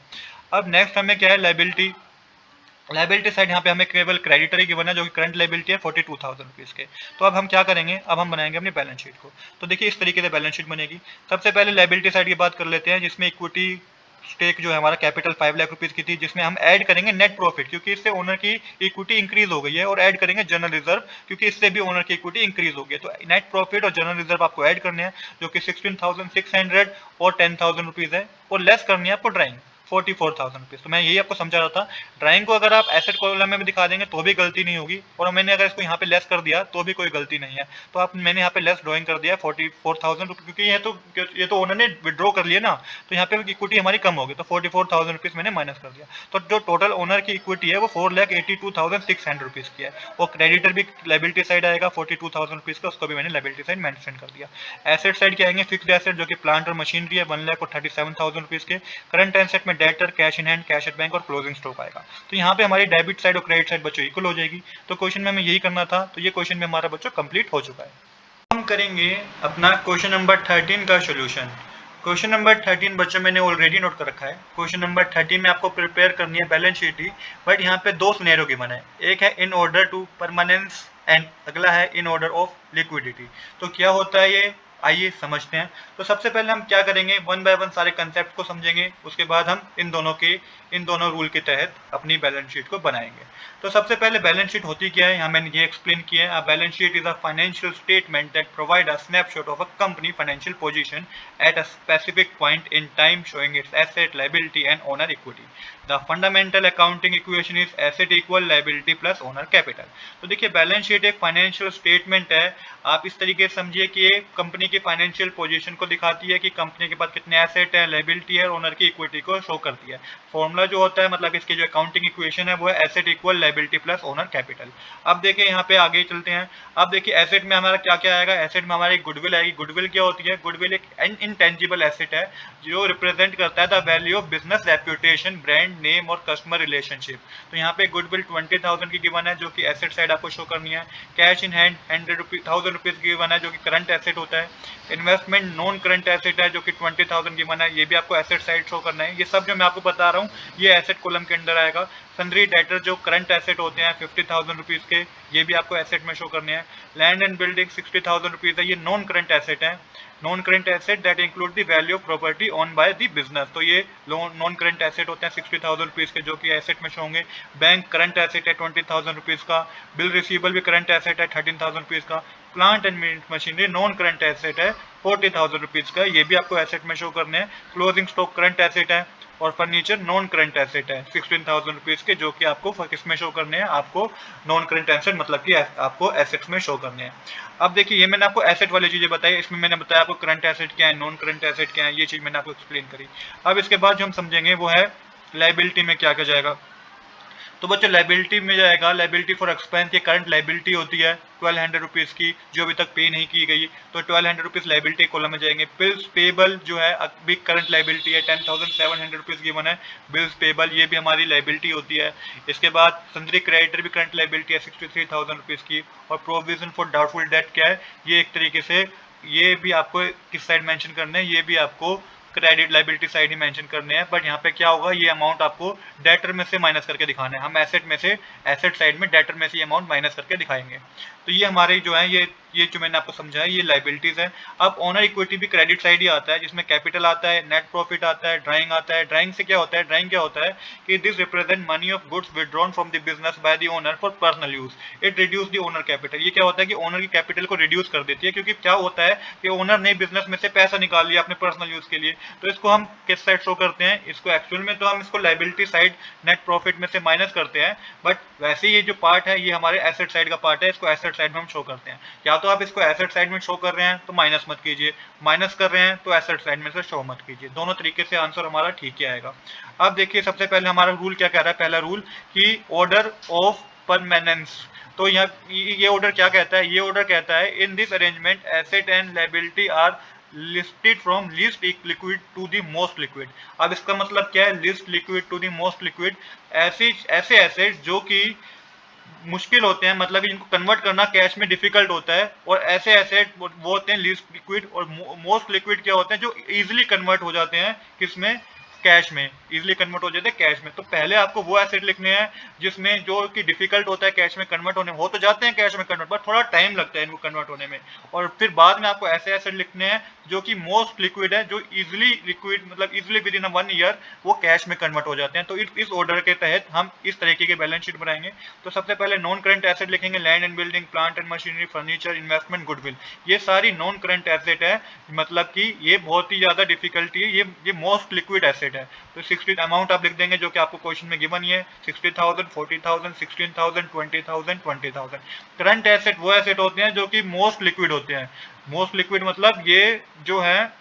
अब नेक्स्ट हमें क्या है, लाइबिलिटी साइड। यहाँ पे हमें केवल क्रेडिटर ही गिवन है, जो कि करंट लाइबिलिटी है 42,000 रुपीज के। तो अब हम क्या करेंगे, अब हम बनाएंगे अपनी बैलेंस शीट को। तो देखिए इस तरीके से बैलेंस शीट बनेगी। सबसे पहले लाइबिलिटी साइड की बात कर लेते हैं, जिसमें इक्विटी स्टेक जो है हमारा कैपिटल 5 लाख रुपीज की थी, जिसमें हम ऐड करेंगे नेट प्रॉफिट, क्योंकि इससे ओनर की इक्विटी इंक्रीज हो गई है, और ऐड करेंगे जनरल रिजर्व, क्योंकि इससे भी ओनर की इक्विटी इंक्रीज हो गई है। तो नेट प्रॉफिट और जनरल रिजर्व आपको ऐड करने हैं, जो कि 16,600 और 10,000 रुपीज है, और लेस करनी है आपको ड्राइंग 44,000 रुपीज। तो मैं यही आपको समझा रहा था, ड्राइंग को अगर आप एसेट कॉलम में भी दिखा देंगे तो भी गलती नहीं होगी, और मैंने अगर इसको यहाँ पे लेस कर दिया तो भी कोई गलती नहीं है। तो आप मैंने यहाँ पे लेस ड्राइंग कर दिया 44,000 रुपीज, क्योंकि ये तो ओनर ने विड्रॉ कर लिया ना, तो यहाँ पे इक्विटी हमारी कम होगी, तो 44,000 रुपीज मैंने माइनस कर दिया। तो जो टोटल ओनर की इक्विटी है वो 4,82,600 रुपीज की है, और क्रेडिटर भी लाइबिलिटी साइड आएगा 42,000 रुपीज का, उसको भी मैंने लाइबिलिटी साइड मेंशन कर दिया। एसेट साइड क्या आएंगे, फिक्स्ड एसेट जो कि प्लांट और मशीनरी है 1,37,000 रुपीज के। करंट एसेट में debtor, cash in hand, cash at bank और क्लोजिंग स्टॉक आएगा। तो यहाँ पे हमारी डेबिट साइड और क्रेडिट साइड बच्चों इक्वल हो जाएगी। तो क्वेश्चन में हमें यही करना था, तो ये क्वेश्चन में हमारा बच्चों कंप्लीट हो चुका है। हम करेंगे अपना क्वेश्चन नंबर 13 का सोल्यूशन। क्वेश्चन नंबर 13 बच्चों मैंने ऑलरेडी नोट कर रखा है। क्वेश्चन नंबर 13 में आपको प्रिपेयर करनी है बैलेंस शीट ही, बट यहाँ पे दो सिनेरियो गिवन है, एक है in order to permanence and अगला है इन ऑर्डर ऑफ लिक्विडिटी। तो क्या होता है ये, आइए समझते हैं। तो सबसे पहले हम क्या करेंगे, वन बाय वन सारे कंसेप्ट को समझेंगे, उसके बाद हम इन दोनों रूल के तहत अपनी बैलेंस शीट को बनाएंगे। तो सबसे पहले बैलेंस शीट होती क्या है, यहाँ मैंने ये एक्सप्लेन किया है। Balance sheet is a financial statement that provide a snapshot of a company financial position eight a specific point in time, showing it's asset, liability and owner equity. The fundamental accounting equation is asset equal liability plus owner capital. तो देखिए बैलेंस शीट एक फाइनेंशियल स्टेटमेंट है, आप इस तरीके से समझिए कि ये कंपनी की फाइनेंशियल पोजीशन को दिखाती है कि कंपनी के पास कितने एसेट है, लायबिलिटी है, ओनर की इक्विटी को शो करती है। फॉर्मूला जो होता है मतलब इसकी जो अकाउंटिंग इक्वेशन है वो है asset equal liability plus owner capital. अब देखिए यहाँ पे आगे चलते हैं। अब देखिए एसेट में हमारा क्या क्या आएगा, एसेट में हमारी गुडविल आएगी। गुडविल क्या होती है, गुडविल एक इनटेंजिबल एसेट है जो रिप्रेजेंट करता है the value of business reputation, brand name और कस्टमर रिलेशनशिप। तो यहाँ पे गुडविल 20,000 की गिवन है, जो कि एसेट साइड आपको शो करनी है। कैश इन हैंड 100,000 रुपीज की गिवन है, जो कि करंट एसेट होता है। इन्वेस्टमेंट नॉन करंट एसेट है, जो कि 20,000 गिवन है, ये भी आपको एसेट साइड शो करना है। ये सब जो मैं आपको बता रहा हूँ ये एसेट कॉलम के अंदर आएगा। सन्ड्री डेटर जो करंट एसेट होते हैं 50,000 रुपीज के, ये भी आपको एसेट में शो करने हैं। लैंड एंड बिल्डिंग 60,000 रुपीज है, ये नॉन करंट एसेट है। Non current asset that include the value of property own by the business, तो ये नॉन करंट एसेट होते हैं 60,000 रुपीज के, जो कि एसेट में शो होंगे। बैंक करंट एसेट है 20,000 रुपीज का। बिल रिसीवेबल भी करंट एसेट है 13,000 रुपीज का। Plant and machinery non current asset है 40,000 रुपीज का, ये भी आपको एसेट में शो करने हैं। क्लोजिंग स्टॉक करंट एसेट है, और फर्नीचर नॉन करंट एसेट है 16,000 रुपीज के, जो कि आपको किसमें शो करने हैं, आपको नॉन करंट एसेट मतलब कि आपको एसेट्स में शो करने हैं। अब देखिए ये मैंने आपको एसेट वाली चीजें बताई, इसमें मैंने बताया आपको करंट एसेट क्या है, नॉन करंट एसेट क्या है, ये चीज मैंने आपको एक्सप्लेन करी। अब इसके बाद जो हम समझेंगे वो है लायबिलिटी में क्या क्या जाएगा। तो बच्चों लायबिलिटी में जाएगा लायबिलिटी फॉर एक्सपेंस, ये करंट लायबिलिटी होती है 1200 रुपीज की, जो अभी तक पे नहीं की गई, तो 1200 रुपीज लायबिलिटी कॉलम में जाएंगे। बिल्स पेबल जो है अभी करंट लायबिलिटी है 10,700 रुपीज गिवन है, बिल्स पेबल ये भी हमारी लायबिलिटी होती है। इसके बाद सन्ड्री क्रेडिटर भी करंट लायबिलिटी है 63,000 रुपीज की। और प्रोविजन फॉर डाउटफुल डेट क्या है, ये एक तरीके से ये भी आपको किस साइड मेंशन करना है, ये भी आपको क्रेडिट लायबिलिटी साइड ही मेंशन करने हैं। बट यहाँ पे क्या होगा, ये अमाउंट आपको डेटर में से माइनस करके दिखाना है। हम एसेट में से एसेट साइड में डेटर में से ये अमाउंट माइनस करके दिखाएंगे। तो ये हमारे जो है ये ये जो मैंने आपको समझाया ये लाइबिलिटीज है। अब ओनर इक्विटी भी क्रेडिट साइड ही आता है, जिसमें कैपिटल आता है, नेट प्रॉफिट आता है, ड्राइंग आता है। ड्राइंग से क्या होता है, ड्राइंग क्या होता है कि this represent money of goods withdrawn from the business by the owner for personal use, it reduce the owner capital. ये क्या होता है कि ओनर की कैपिटल को रिड्यूस कर देती है, क्योंकि क्या होता है कि ओनर ने बिजनेस में से पैसा निकाल लिया अपने पर्सनल यूज के लिए, तो इसको हम किस साइड शो करते हैं, इसको एक्चुअल में तो हम इसको लाइबिलिटी साइड नेट प्रॉफिट में से माइनस करते हैं, बट वैसे ये जो पार्ट है ये हमारे एसेट साइड का पार्ट है, इसको एसेट साइड में हम शो करते हैं। या तो आप इसको एसेट साइड में शो कर रहे हैं तो माइनस मत कीजिए, माइनस कर रहे हैं तो एसेट साइड में से शो मत कीजिए, दोनों तरीके से आंसर हमारा ठीक ही आएगा। अब देखिए सबसे पहले हमारा रूल क्या कह रहा है, पहला रूल कि ऑर्डर ऑफ परमानेंस। तो यहाँ ये ऑर्डर क्या कहता है, ये ऑर्डर कहता है in this arrangement asset and liability are listed from least liquid to the most liquid. अब इसका मतलब क्या है, list liquid to the most liquid, ऐसे एसेट जो कि मुश्किल होते हैं, मतलब इनको कन्वर्ट करना कैश में डिफिकल्ट होता है, और ऐसे एसेट वो होते हैं लीस्ट लिक्विड, और मोस्ट लिक्विड क्या होते हैं जो इजीली कन्वर्ट हो जाते हैं किसमें, कैश में, इजीली कन्वर्ट हो जाते हैं कैश में। तो पहले आपको वो एसेट लिखने हैं जिसमें जो कि डिफिकल्ट होता है कैश में कन्वर्ट होने में, हो तो जाते हैं कैश में कन्वर्ट पर थोड़ा टाइम लगता है इनको कन्वर्ट होने में, और फिर बाद में आपको ऐसे एसेट लिखने हैं जो कि मोस्ट लिक्विड है, जो इजीली लिक्विड मतलब इजीली विद इन 1 ईयर वो कैश में कन्वर्ट हो जाते हैं। तो इस ऑर्डर के तहत हम इस तरीके के बैलेंस शीट बनाएंगे। तो सबसे पहले नॉन करंट एसेट लिखेंगे, land and building, plant and machinery, furniture, investment, goodwill, ये सारी नॉन करंट एसेट है, मतलब कि ये बहुत ही ज्यादा डिफिकल्टी है, ये मोस्ट लिक्विड एसेट है। तो 60 अमाउंट आप लिख देंगे जो कि आपको क्वेश्चन में गिवन ही है, 60,000, 40,000, 16,000, 20,000, 20,000। करंट एसेट वो एसेट होते हैं जो कि मोस्ट लिक्विड होते हैं, मोस्ट लिक्विड मतलब ये जो है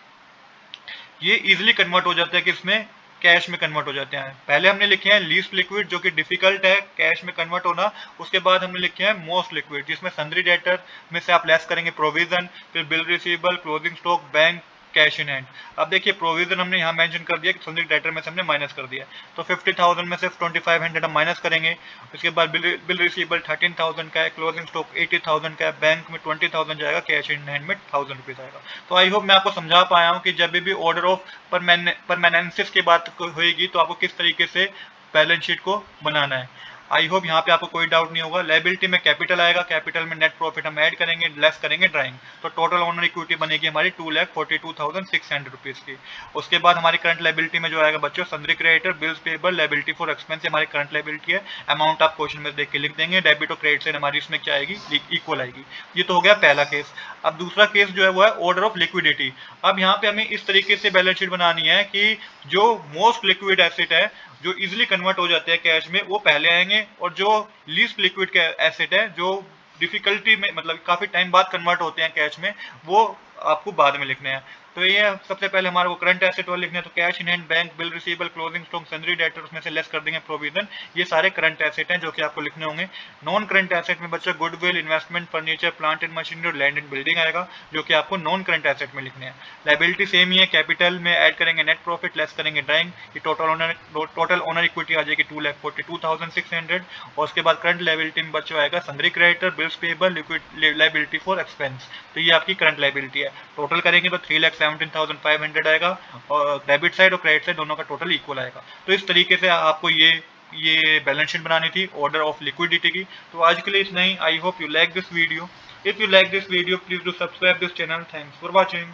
ये इजिली कन्वर्ट हो जाते हैं किसमें, कैश में कन्वर्ट हो जाते हैं। पहले हमने लिखे हैं लीस्ट लिक्विड जो कि डिफिकल्ट है कैश में कन्वर्ट होना, उसके बाद हमने लिखे हैं मोस्ट लिक्विड जिसमें सन्ड्री डेटर में से आप लेस करेंगे प्रोविजन, फिर bill receivable, closing stock, bank, cash in hand. अब देखिए प्रोविजन हमने यहाँ मेंशन कर दिया कि सन्ड्री डेटर में से हमने माइनस कर दिया, तो 50,000 में से 2500 हम माइनस करेंगे। उसके बाद बिल रिसीवेबल 13,000 का है, क्लोजिंग स्टॉक 80,000 का है, बैंक में 20,000 जाएगा, कैश इन हैंड में 1000 रुपीज आएगा। तो आई होप मैं आपको समझा पाया हूँ कि जब भी ऑर्डर ऑफ परमानेंसेस की बात होगी तो आपको किस तरीके से बैलेंस शीट को बनाना है। आई होप यहाँ पे आपको कोई डाउट नहीं होगा। लायबिलिटी में कैपिटल आएगा, कैपिटल में नेट प्रॉफिट हम ऐड करेंगे, लेस करेंगे ड्राइंग, तो टोटल ओनर इक्विटी बनेगी हमारी 2,42,600 रुपीज की। उसके बाद हमारी करंट लायबिलिटी में जो आएगा बच्चों, sundry creditor, bills payable, liability for expense हमारी करंट लायबिलिटी है। अमाउंट आप क्वेश्चन में देख के लिख देंगे। डेबिट और क्रेडिट से हमारी इसमें क्या आएगी, इक्वल आएगी। ये तो हो गया पहला केस। अब दूसरा केस जो है वो है ऑर्डर ऑफ लिक्विडिटी। अब यहाँ पे हमें इस तरीके से बैलेंस शीट बनानी है कि जो मोस्ट लिक्विड एसेट है जो इजीली कन्वर्ट हो जाते हैं कैश में वो पहले आएंगे, और जो लीस्ट लिक्विड के एसेट है जो डिफिकल्टी में मतलब काफी टाइम बाद कन्वर्ट होते हैं कैश में, वो आपको बाद में लिखने हैं। तो ये सबसे पहले हमारे को करंट एसेट वाले लिखने हैं, तो cash in hand, bank, bill receivable, closing stock, sundry debtor, उसमें से लेस कर देंगे प्रोविजन। ये सारे करंट एसेट हैं जो कि आपको लिखने होंगे। नॉन करंट एसेट में बच्चा goodwill, investment, furniture, plant and machinery और लैंड एंड बिल्डिंग आएगा जो कि आपको नॉन करंट एसेट में लिखने हैं। लायबिलिटी सेम ही है, कैपिटल में ऐड करेंगे नेट प्रॉफिट, लेस करेंगे ड्राइंग, ये टोटल ओनर इक्विटी आ जाएगी 2,42,600। और उसके बाद करंट लायबिलिटी में बच्चों आएगा sundry creditor, bills payable, liquid liability for expense, तो ये आपकी करंट लायबिलिटी है। टोटल करेंगे तो 3,17,500 आएगा, और डेबिट साइड और क्रेडिट साइड दोनों का टोटल इक्वल आएगा। तो इस तरीके से आपको ये बैलेंस शीट बनानी थी ऑर्डर ऑफ लिक्विडिटी की। तो आज के लिए इतना ही। I hope you like this video. If you like this video please do subscribe this channel. Thanks for watching.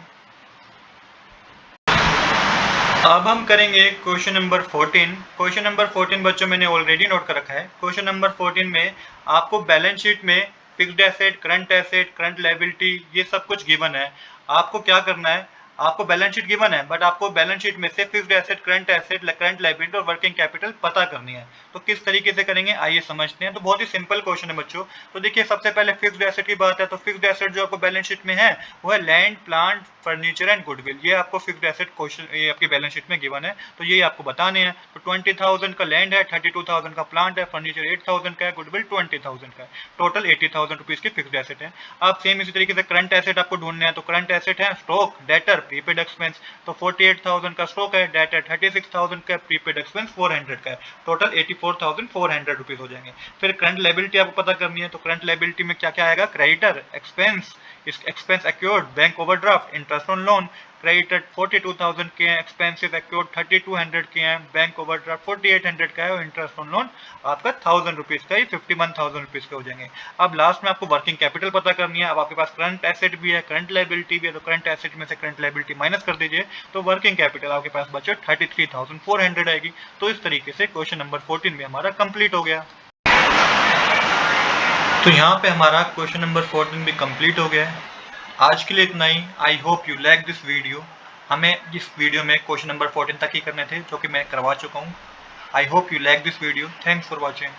अब हम करेंगे क्वेश्चन नंबर 14। क्वेश्चन नंबर 14 बच्चों मैंने ऑलरेडी नोट कर रखा है। क्वेश्चन नंबर 14 में आपको बैलेंस शीट में फिक्स्ड एसेट, करंट लायबिलिटी ये सब कुछ गिवन है। आपको क्या करना है, आपको बैलेंस शीट गिवन है बट आपको बैलेंस शीट में से फिक्स्ड एसेट, करंट लायबिलिटी और वर्किंग कैपिटल पता करनी है। तो किस तरीके से करेंगे आइए समझते हैं। तो बहुत ही सिंपल क्वेश्चन है बच्चों। तो देखिए सबसे पहले फिक्स्ड एसेट की बात है, तो फिक्स्ड एसेट जो आपको बैलेंस शीट में है वो है land, plant, furniture and goodwill. ये आपको फिक्स्ड एसेट क्वेश्चन ये आपकी बैलेंस शीट में गिवन है, तो ये आपको बताने हैं। तो 20,000 का लैंड है, 32,000 का प्लांट है, फर्नीचर 8,000 का है, गुडविल 20,000 का है, टोटल 80,000 रुपीज की फिक्स्ड एसेट है। अब सेम इसी तरीके से करंट एसेट आपको ढूंढने हैं। तो करंट एसेट है स्टॉक, डेटर, प्रीपेड एक्सपेंस, तो 48,000 का स्टॉक है, डेटर 36,000 का, प्रीपेड एक्सपेंस 400 का है, टोटल 84,400 रुपीज हो जाएंगे। फिर करंट लायबिलिटी आपको पता करनी है। तो करंट लायबिलिटी में क्या क्या आएगा, creditor, expense, expense accrued, bank overdraft, interest on loan, credited 42,000 के हैं, expenses accrued 3200 के हैं, बैंक ओवरड्राफ्ट 4800 का है और इंटरेस्ट ऑन लोन आपका 1000 रुपीज का, ये 51,000 रुपीज के हो जाएंगे। अब लास्ट में आपको वर्किंग कैपिटल पता करनी है। अब आपके पास करंट एसेट भी है, करंट लायबिलिटी भी है, तो करंट एसेट में से करंट लायबिलिटी माइनस कर दीजिए, तो वर्किंग कैपिटल आपके पास बचे 33,400 आएगी। तो इस तरीके से क्वेश्चन नंबर 14 भी हमारा कंप्लीट हो गया। तो यहाँ पे हमारा क्वेश्चन नंबर 14 भी कंप्लीट हो गया है। आज के लिए इतना ही। I hope you like this video. हमें इस वीडियो में क्वेश्चन नंबर 14 तक ही करने थे, जो कि मैं करवा चुका हूँ। आई hope you like this video. Thanks for watching.